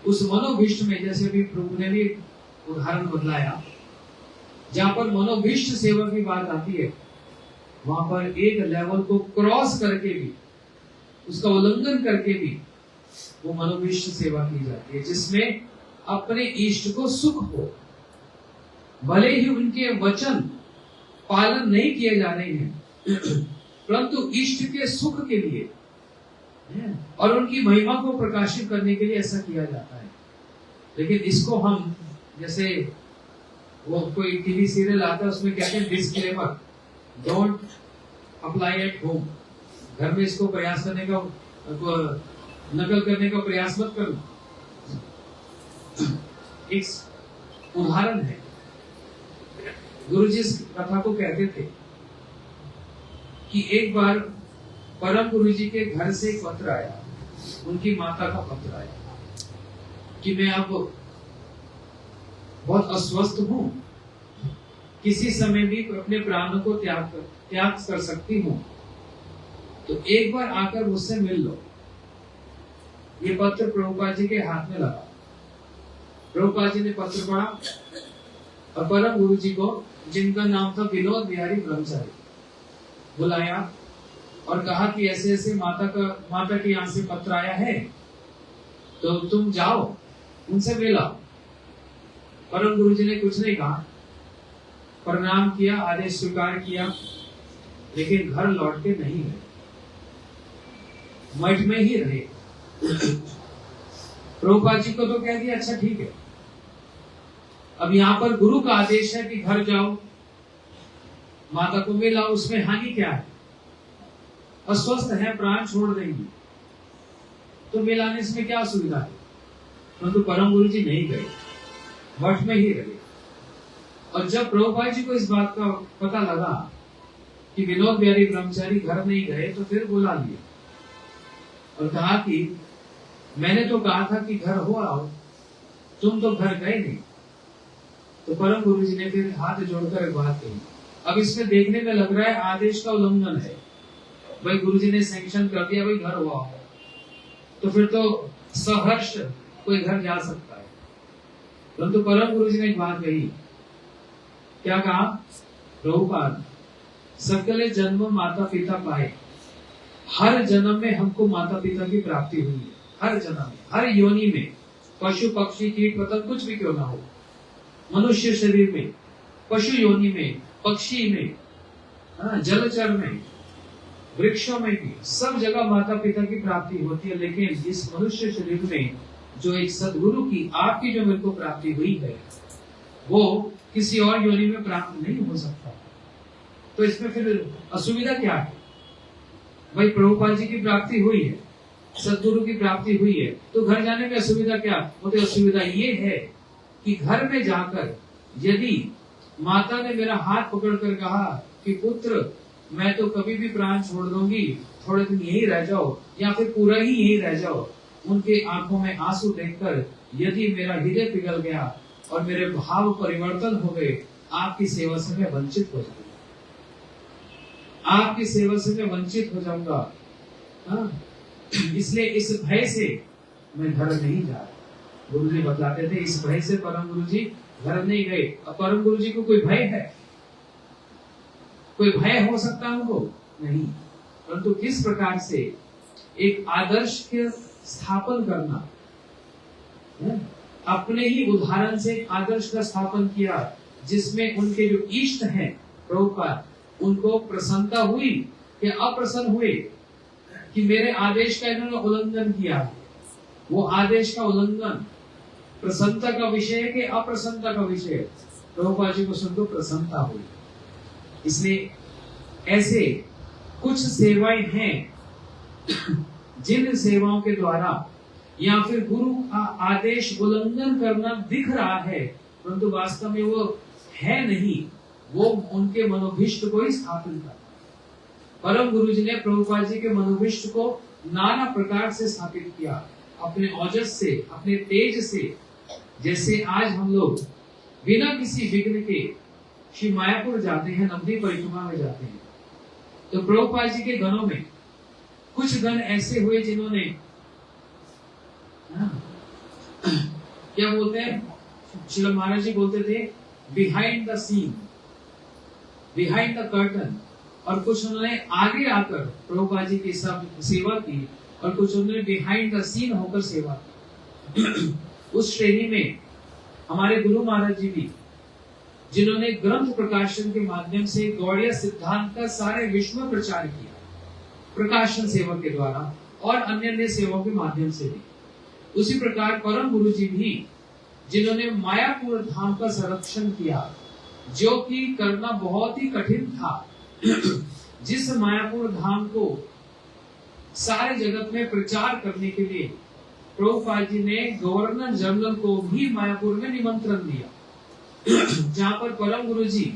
उस मनोभीष्ट में जैसे अभी प्रभु ने भी उदाहरण बतलाया, जहां पर मनोभीष्ट सेवा की बात आती है वहां पर एक लेवल को क्रॉस करके भी, उसका उल्लंघन करके भी वो मनोभीष्ट सेवा की जाती है, जिसमें अपने इष्ट को सुख हो, भले ही उनके वचन पालन नहीं किए जा रहे हैं, परंतु इष्ट के सुख के लिए और उनकी महिमा को प्रकाशित करने के लिए ऐसा किया जाता है। लेकिन इसको हम जैसे वो कोई टीवी सीरियल आता है उसमें कहते हैं disclaimer, don't apply at home. घर में इसको प्रयास करने का, नकल करने का प्रयास मत करो। एक उदाहरण है, गुरुजी इस कथा को कहते थे कि एक बार परम गुरुजी के घर से एक पत्र आया, उनकी माता का पत्र आया कि मैं अब बहुत अस्वस्थ हूं, किसी समय भी अपने प्राणों को त्याग कर सकती हूं, तो एक बार आकर मुझसे मिल लो। ये पत्र प्रभुपाद जी के हाथ में लगा। प्रभुपाद जी ने पत्र पढ़ा और परम गुरु जी को, जिनका नाम था विनोद बिहारी ब्रह्मचारी, बुलाया और कहा कि ऐसे ऐसे माता के यहाँ से पत्र आया है, तो तुम जाओ उनसे मिला। परम गुरु जी ने कुछ नहीं कहा, प्रणाम किया, आदेश स्वीकार किया, लेकिन घर लौट के नहीं गए, मठ में ही रहे। प्रभुपाद जी को तो कह दिया अच्छा ठीक है, अब यहाँ पर गुरु का आदेश है कि घर जाओ, माता को मिलाओ, उसमें हानि क्या है? अस्वस्थ है, प्राण छोड़ देंगी, तो मिलाने में क्या सुविधा है? परंतु परम गुरु जी नहीं गए, मठ में ही रहे। और जब प्रभुपाद जी को इस बात का पता लगा कि विनोद बिहारी ब्रह्मचारी घर नहीं गए, तो फिर बुला लिए और कहा कि मैंने तो कहा था कि घर हो आओ, तुम तो घर गए नहीं। तो परम गुरु जी ने फिर हाथ जोड़कर एक बात कही, अब इसमें देखने में लग रहा है आदेश का उल्लंघन है। भाई गुरु जी ने सैंक्शन कर दिया, भाई घर हुआ, तो फिर तो सहर्ष कोई घर जा सकता है। परंतु परम गुरु जी ने एक बात कही, क्या कहा? प्रभुपाद, सकल जन्म माता पिता पाए, हर जन्म में हमको माता पिता की प्राप्ति हुई है। हर जन्म में, हर योनि में, पशु पक्षी कीट पतंग कुछ भी क्यों ना हो, मनुष्य शरीर में, पशु योनि में, पक्षी में, जलचर में, वृक्षों में भी, सब जगह माता पिता की प्राप्ति होती है। लेकिन इस मनुष्य शरीर में जो एक सदगुरु की, आपकी जो मेरे को प्राप्ति हुई है, वो किसी और योनि में प्राप्त नहीं हो सकता। तो इसमें फिर असुविधा क्या है? भाई प्रभुपाद जी की प्राप्ति हुई है, सदगुरु की प्राप्ति हुई है, तो घर जाने में असुविधा क्या? तो असुविधा ये है कि घर में जाकर यदि माता ने मेरा हाथ पकड़कर कहा कि पुत्र मैं तो कभी भी प्राण छोड़ दूंगी, थोड़े दिन यही रह जाओ या फिर पूरा ही यही रह जाओ, उनके आंखों में आंसू देखकर यदि मेरा हृदय पिघल गया और मेरे भाव परिवर्तन हो गए, आपकी सेवा से मैं वंचित हो जाऊंगा, आपकी सेवा से मैं वंचित हो जाऊंगा। इसलिए इस भय से मैं घर नहीं जा रहा। गुरु जी बताते थे, इस भय से परम गुरु जी घर नहीं गए। अब परम गुरु जी को कोई भय है? कोई भय हो सकता है उनको? नहीं। परंतु किस प्रकार से एक आदर्श के स्थापन करना, अपने ही उदाहरण से एक आदर्श का स्थापन किया, जिसमें उनके जो इष्ट हैं प्रभुपाद, उनको प्रसन्नता हुई या अप्रसन्न हुए कि मेरे आदेश का इन्होंने उल्लंघन किया। वो आदेश का उल्लंघन प्रसन्नता का विषय है कि अप्रसन्नता का विषय है? प्रभुपाद जी को सुनकर प्रसन्नता हुई। इसलिए ऐसे कुछ सेवाएं हैं जिन सेवाओं के द्वारा या फिर गुरु का आदेश उल्लंघन करना दिख रहा है, परंतु वास्तव में वो है नहीं, वो उनके मनोभिष्ट को ही स्थापित करता। परम गुरु जी ने प्रभुपाद जी के मनोभिष्ट को नाना प्रकार से स्थापित किया, अपने औजस से, अपने तेज से। जैसे आज हम लोग बिना किसी विघ्न के श्री मायापुर जाते हैं, नवदी परिक्रमा में जाते हैं, तो प्रभुपाद जी के गणों में कुछ गण ऐसे हुए जिन्होंने क्या बोलते हैं, श्रील महाराज जी बोलते थे behind the scene, behind the curtain, और कुछ उन्होंने आगे आकर प्रभुपाद जी की सब सेवा की, और कुछ उन्होंने बिहाइंड द सीन होकर सेवा की। उस श्रेणी में हमारे गुरु महाराज जी भी, जिन्होंने ग्रंथ प्रकाशन के माध्यम से गौड़ीय सिद्धांत का सारे विश्व में प्रचार किया, प्रकाशन सेवा के द्वारा और अन्य सेवाओं के माध्यम से भी। उसी प्रकार परम गुरु जी भी, जिन्होंने मायापुर धाम का संरक्षण किया, जो कि करना बहुत ही कठिन था। जिस मायापुर धाम को सारे जगत में प्रचार करने के लिए प्रभुपाद जी ने गवर्नर जनरल को भी मायापुर में निमंत्रण दिया, जहां पर परम गुरु जी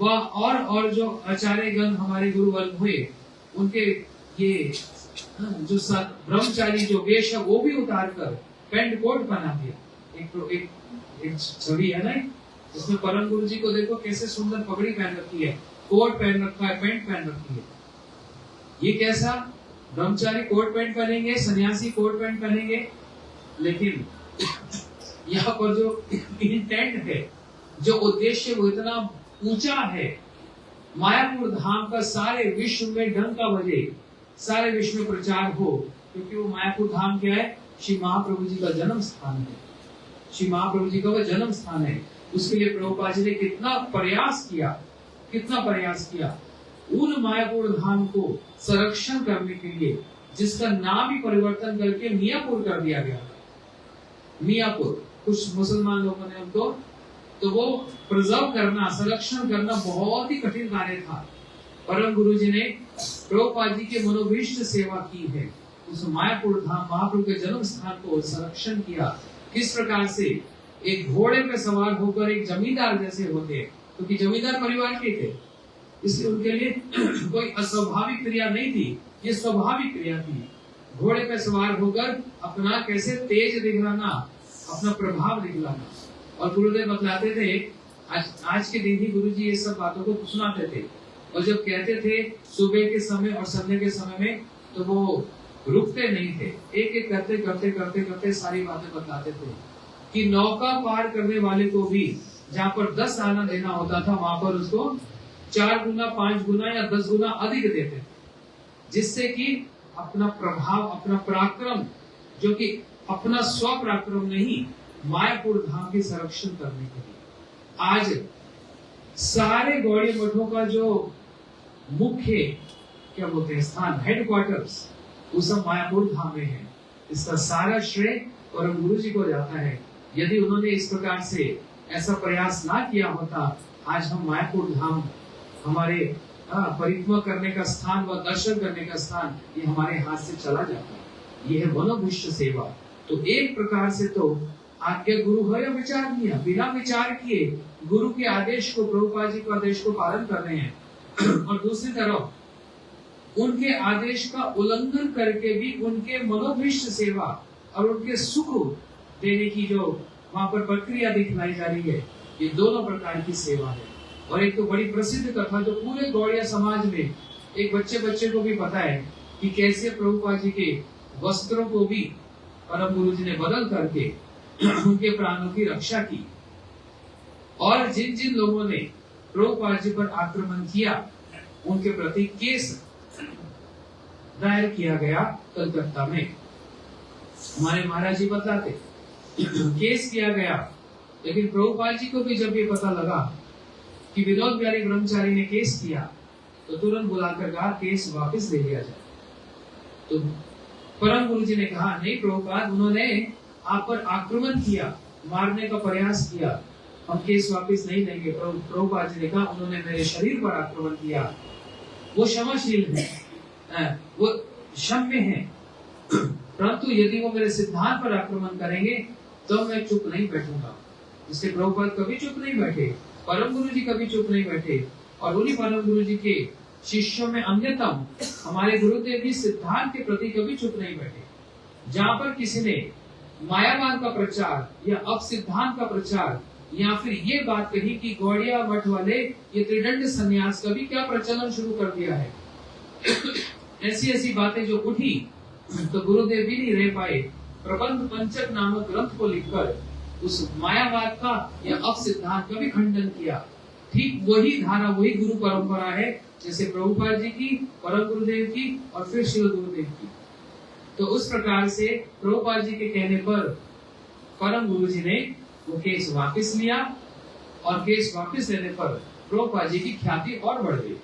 व और जो आचार्य गण हमारे गुरुवर्ग हुए, उनके ये जो ब्रह्मचारी जो वेश है वो भी उतार कर पैंट कोट पहना दिया। एक छवि है ना, उसमें परम गुरु जी को देखो कैसे सुंदर पगड़ी पहन रखी है, कोट पहन रखा है, पैंट पहन रखी है। ये कैसा? ब्रह्मचारी कोट पैंट पहनेंगे, सन्यासी कोट पैंट पहनेंगे, लेकिन यहाँ पर जो इंटेंट है, जो उद्देश्य, वो इतना ऊंचा है। मायापुर धाम का सारे विश्व में डंका बजे, सारे विश्व में प्रचार हो, क्योंकि वो मायापुर धाम क्या है? श्री महाप्रभु जी का जन्म स्थान है। श्री महाप्रभु जी का वो जन्म स्थान है। उसके लिए प्रभुपाद जी ने कितना प्रयास किया उन मायापुर धाम को संरक्षण करने के लिए, जिसका नाम ही परिवर्तन करके मियापुर कर दिया गया था। मियापुर, कुछ मुसलमान लोगों ने उनको, तो वो प्रिजर्व करना, संरक्षण करना बहुत ही कठिन कार्य था। परम गुरु जी ने प्रभुपाद जी के मनोभीष्ट सेवा की है, उस मायापुर धाम महाप्रभु के जन्म स्थान को संरक्षण किया। किस प्रकार से? एक घोड़े पे सवार होकर एक जमींदार जैसे होते हैं, क्योंकि जमींदार परिवार के थे, इसलिए उनके लिए कोई अस्वाभाविक क्रिया नहीं थी, ये स्वाभाविक क्रिया थी। घोड़े पे सवार होकर अपना कैसे तेज दिखलाना, अपना प्रभाव दिखलाना। और गुरुदेव बतलाते थे, आज के दिन ही गुरुजी ये सब बातों को सुनाते थे। और जब कहते थे सुबह के समय और संध्या के समय में, तो वो रुकते नहीं थे, एक एक करते करते करते करते सारी बातें बताते थे कि नौका पार करने वाले को भी जहाँ पर 10 आना देना होता था, वहां पर उसको 4 गुना 5 गुना या 10 गुना अधिक देते थे, जिससे कि अपना प्रभाव, अपना पराक्रम, जो कि अपना स्व पराक्रम नहीं, मायापुर धाम की संरक्षण करने के लिए आज सारे गौड़ी मठों का जो मुख्य क्या बोलते हैं स्थान, हेडक्वार्टर्स, वो सब मायापुर धाम में है। इसका सारा श्रेय परम गुरु जी को जाता है। यदि उन्होंने इस प्रकार से ऐसा प्रयास ना किया होता, आज हम मायापुर धाम, हमारे परिक्रमा करने का स्थान व दर्शन करने का स्थान, ये हमारे हाथ से चला जाता। ये है मनोभुष्ट सेवा। तो एक प्रकार से तो आज्ञा गुरु है या विचार किया, बिना विचार किए गुरु के आदेश को, प्रभुपाद जी के आदेश को पालन कर रहे हैं, और दूसरी तरफ उनके आदेश का उल्लंघन करके भी उनके मनोभीष्ट सेवा और उनके सुख देने की जो वहां पर प्रक्रिया दिखलाई जा रही है, ये दोनों प्रकार की सेवा है। और एक तो बड़ी प्रसिद्ध कथा जो पूरे गौड़िया समाज में एक बच्चे को भी पता है कि कैसे प्रभुपाद जी के वस्त्रों को भी परम गुरु जी ने बदल करके उनके प्राणों की रक्षा की। और जिन जिन लोगों ने प्रभुपाद जी पर आक्रमण किया, उनके प्रति केस दायर किया गया कलकत्ता में। हमारे महाराज जी बताते केस किया गया, लेकिन प्रभुपाद जी को भी जब ये पता लगा कि विनोद बिहारी ब्रह्मचारी ने केस किया, तो तुरंत बुलाकर कहा केस वापस ले लिया जाए। तो परम गुरु जी ने कहा नहीं प्रभुपाद, उन्होंने आप पर आक्रमण किया, मारने का प्रयास किया, हम केस वापस नहीं लेंगे। प्रभुपाद जी ने कहा उन्होंने मेरे शरीर पर आक्रमण किया, वो क्षमाशील है, वो क्षम्य है, परंतु यदि वो मेरे सिद्धांत पर आक्रमण करेंगे तो मैं चुप नहीं बैठूंगा। इसलिए प्रभुपाद कभी चुप नहीं बैठे, परम गुरु जी कभी चुप नहीं बैठे। और उन्हीं परम गुरु जी के शिष्यों में अन्यतम हमारे गुरुदेव भी सिद्धांत के प्रति कभी चुप नहीं बैठे। जहाँ पर किसी ने मायावाद का प्रचार या अब सिद्धांत का प्रचार, या फिर ये बात कही कि गौड़िया मठ वाले ये त्रिदंड संन्यास का भी क्या प्रचलन शुरू कर दिया है, ऐसी ऐसी बातें जो उठी, तो गुरुदेव भी नहीं रह पाए, प्रबंध पंचक नामक ग्रंथ को लिखकर उस मायावाद का या अब सिद्धांत का भी खंडन किया। ठीक वही धारा, वही गुरु परंपरा है जैसे प्रभुपाद जी की, परम गुरुदेव की और फिर शिव गुरुदेव की। तो उस प्रकार से प्रभुपाद जी के कहने पर परम गुरु जी ने वो केस वापस लिया, और केस वापस लेने पर प्रभुपाद जी की ख्याति और बढ़ गई,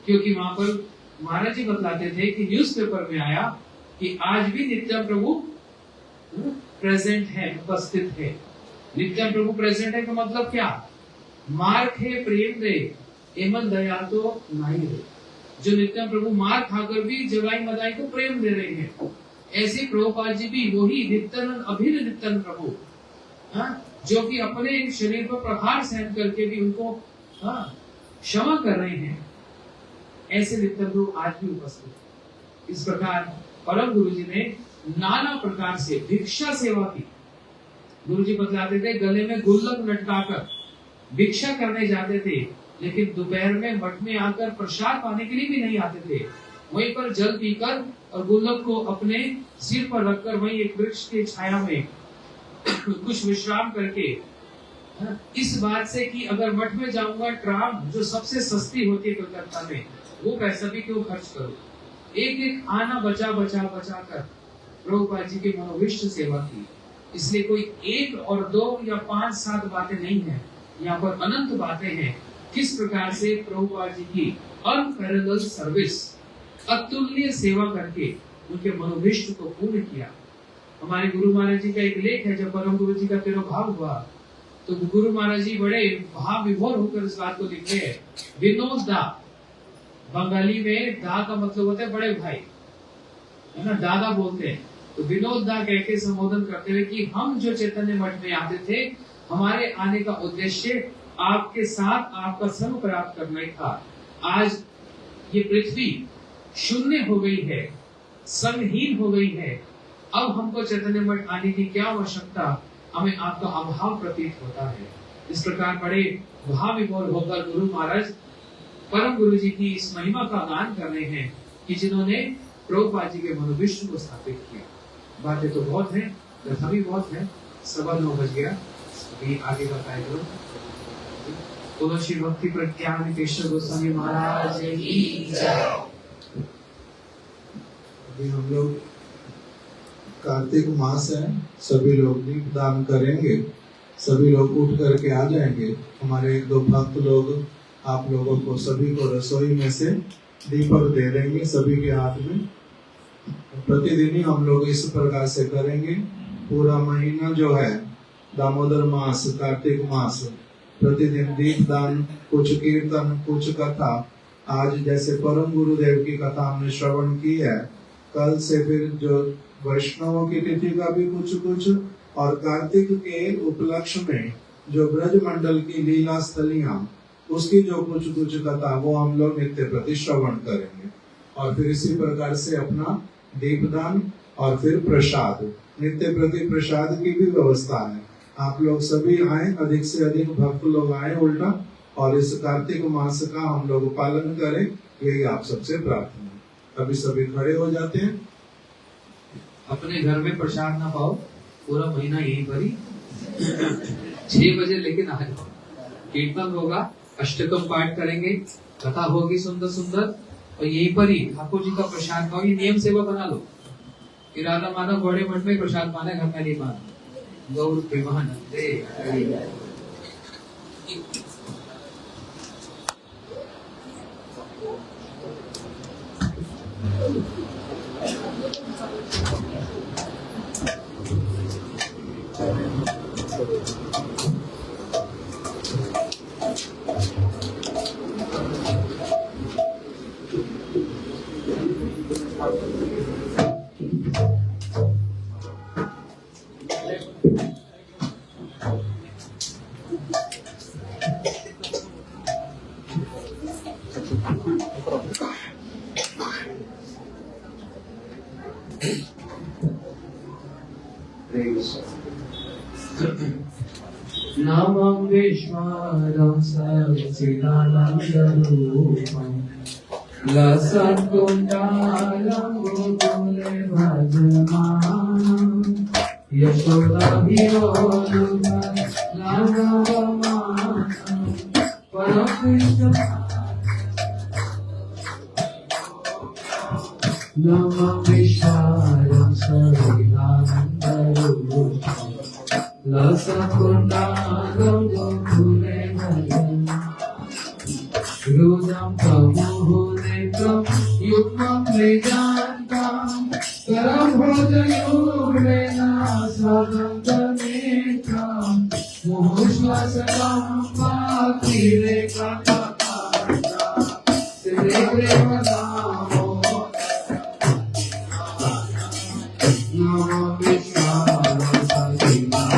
क्योंकि वहां पर महाराज जी बतलाते थे कि न्यूज़पेपर में आया कि आज भी नित्यानंद प्रभु प्रेजेंट है, उपस्थित है। नित्यानंद प्रभु प्रेजेंट है का मतलब क्या? मार खे प्रेम दे एमन दया तो नहीं रे। जो नित्यानंद प्रभु मार खाकर भी जगाई मदाई को प्रेम दे रहे हैं, ऐसे प्रभुपाद जी भी वही नित्यानंद, अभिन्न नित्यानंद प्रभु, जो कि अपने शरीर पर प्रहार सहन करके भी उनको क्षमा कर रहे हैं, ऐसे नित्यानंद प्रभु आज भी उपस्थित। इस प्रकार परम गुरु जी ने नाना प्रकार से भिक्षा सेवा की। गुरु जी बतलाते थे गले में गुल्लक लटकाकर भिक्षा करने जाते थे, लेकिन दोपहर में मठ में आकर प्रसाद पाने के लिए भी नहीं आते थे। वहीं पर जल पीकर और गुल्लक को अपने सिर पर रखकर वहीं एक वृक्ष की छाया में कुछ विश्राम करके, इस बात से कि अगर मठ में जाऊंगा ट्राम जो सबसे सस्ती होती है कलकत्ता में, वो पैसा भी क्यों खर्च करूं। एक एक आना बचा बचा बचा कर प्रभुपाद जी के मनोविष्ट सेवा की। इसलिए कोई एक और दो या 5-7 बातें नहीं है, यहाँ पर अनंत बातें हैं किस प्रकार से प्रभुपाद जी की अनपैरेलल सर्विस, अतुल्य सेवा करके उनके मनोविष्ट को पूर्ण किया। हमारे गुरु महाराज जी का एक लेख है, जब परम गुरु जी का तिरोभाव हुआ तो गुरु महाराज जी बड़े भाव विभोर होकर इस बात को लिखते हैं। विनोद दा, बंगाली में दा का मतलब होता है बड़े भाई, है ना, दादा बोलते हैं। तो विनोद दा कह के संबोधन करते हुए कि हम जो चैतन्य मठ में आते थे, हमारे आने का उद्देश्य आपके साथ आपका संग प्राप्त करना ही था। आज ये पृथ्वी शून्य हो गई है, संगहीन हो गई है। अब हमको चैतन्य मठ आने की क्या आवश्यकता, हमें आपका अभाव प्रतीत होता है। इस प्रकार बड़े भाव विभोर होकर गुरु महाराज परम गुरु जी की इस महिमा का गान कर रहे हैं कि जिन्होंने प्रभुपाद जी के मनोविश्व को स्थापित किया। बातें तो बहुत है, कथा भी बहुत है। 9:15 बज गया, अभी आगे का कार्यक्रम। बोलो श्री भक्ति प्रज्ञान केशव गोस्वामी महाराज की जय। अभी हम लोग कार्तिक मास है, सभी लोग दीप दान करेंगे। सभी लोग उठ करके आ जाएंगे। हमारे 1-2 भक्त लोग आप लोगों को सभी को रसोई में से दीपक दे देंगे सभी के हाथ में। प्रतिदिन ही हम लोग इस प्रकार से करेंगे। पूरा महीना जो है दामोदर मास, कार्तिक मास, प्रतिदिन दीप दान, कुछ कीर्तन, कुछ कथा। आज जैसे परम गुरुदेव की कथा हमने श्रवण की है, कल से फिर जो वैष्णवों की तिथि का भी कुछ और कार्तिक के उपलक्ष्य में जो ब्रज मंडल की लीला स्थलियां, उसकी जो कुछ कथा वो हम लोग नित्य प्रति श्रवण करेंगे। और फिर इसी प्रकार से अपना दीपदान और फिर प्रसाद, नित्य प्रति प्रसाद की भी व्यवस्था है। आप लोग सभी आए, अधिक से अधिक भक्त लोग आए उल्टा, और इस कार्तिक मास का हम लोग पालन करें, यही आप सबसे प्रार्थना है। अभी सभी खड़े हो जाते हैं। अपने घर में प्रसाद ना पाओ, पूरा महीना यहीं पर ही 6 बजे लेकिन आ जाओ। कीर्तन होगा, अष्टकम पाठ करेंगे, कथा होगी सुंदर सुंदर, और यहीं पर ही ठाकुर जी का प्रसाद खाओ। ये नियम सेवा बना लो कि राधा मानव बड़े मठ में प्रसाद पाना, घर में नहीं पाना। गौर प्रेमानंदे। नमः विश्वारं सच्चिदानन्दरूपं लसत्कुण्डालं गोकुले भजमानं यशोदाभियोगमानं परमकृष्ण। नमः विश्वारं सच्चिदानन्दरूपं लसत्कुण्डालं गोकुले भजमानं रुदं प्रभुनेत्रं युग्मं वेदान्तं करं भोजयोगेन स्वदन्तनेत्रं मुहुश्वासकं पातिरेककान्ता श्री प्रेमदामो। नमः विश्वारं सच्चिदानन्दरूपं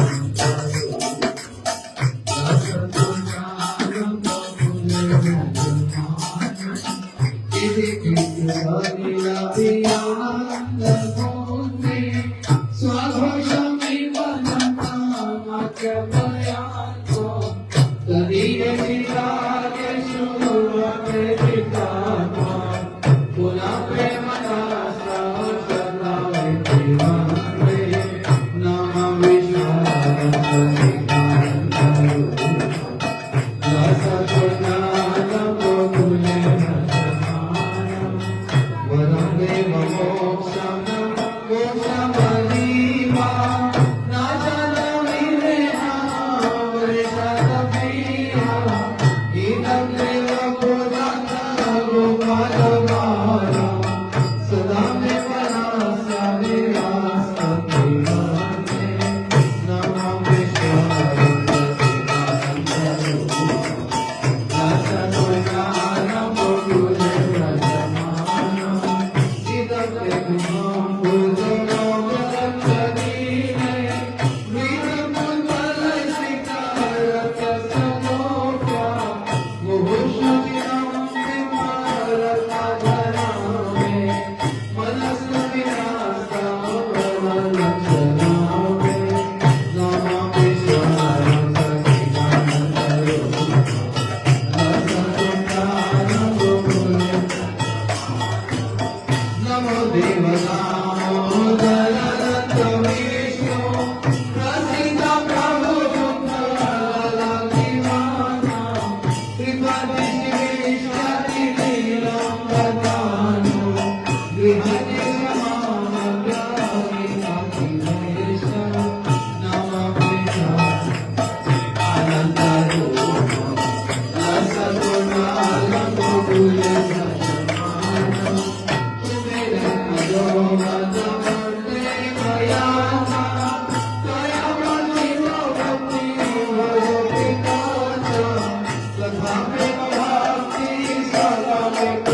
नमः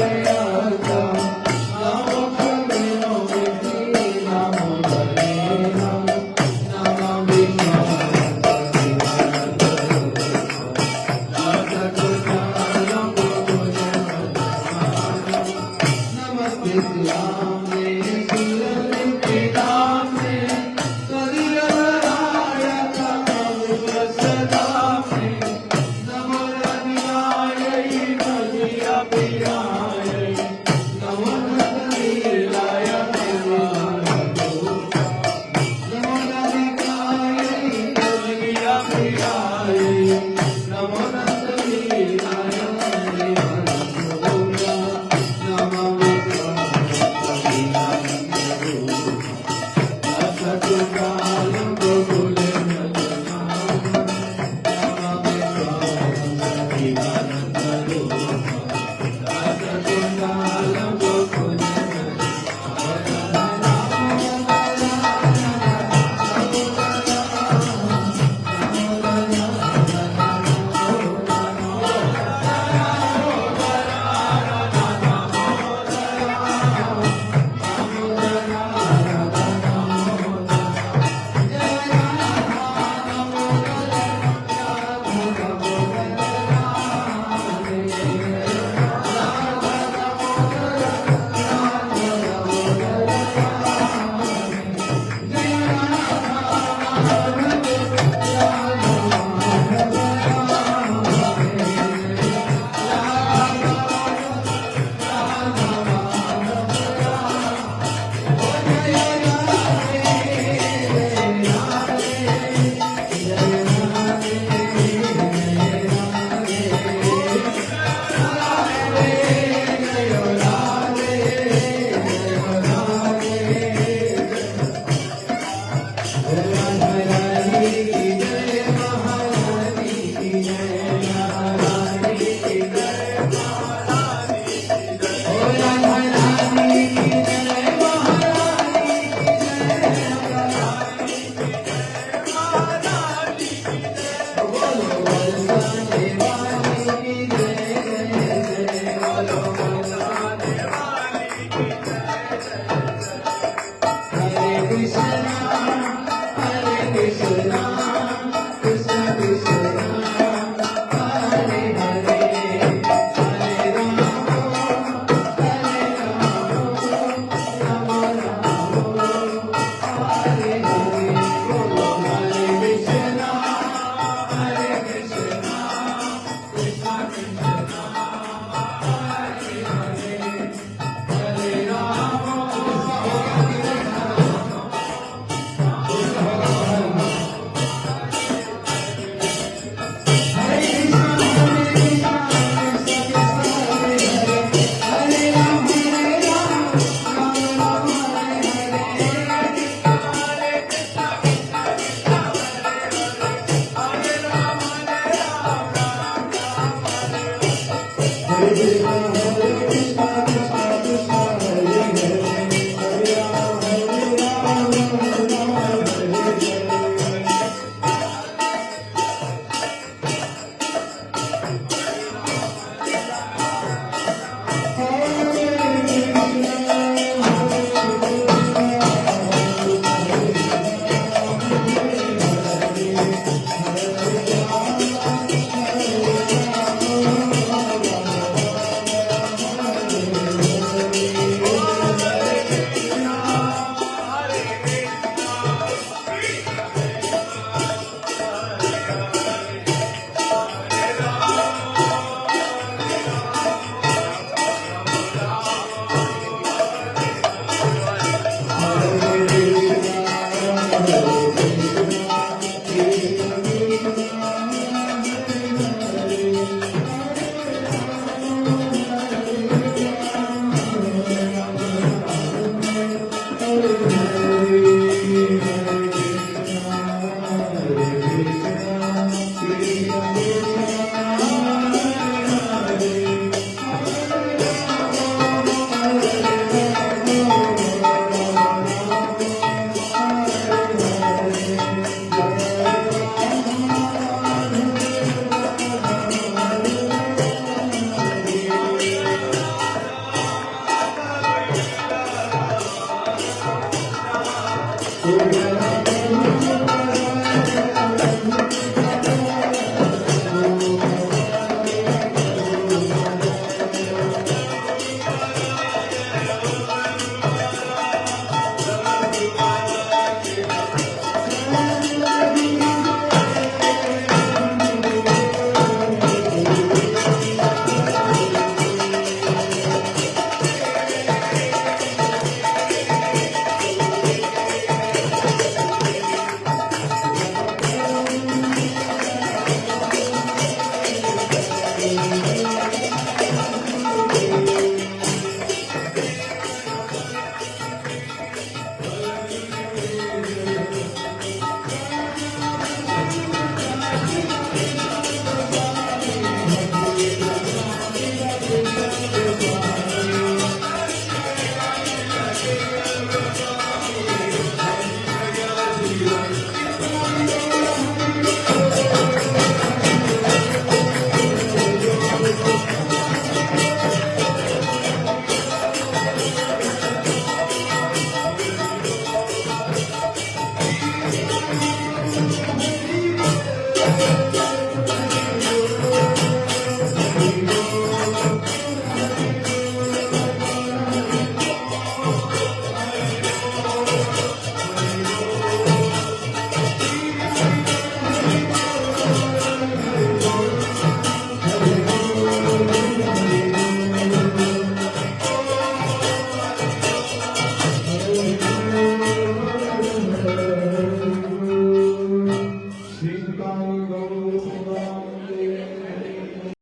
Om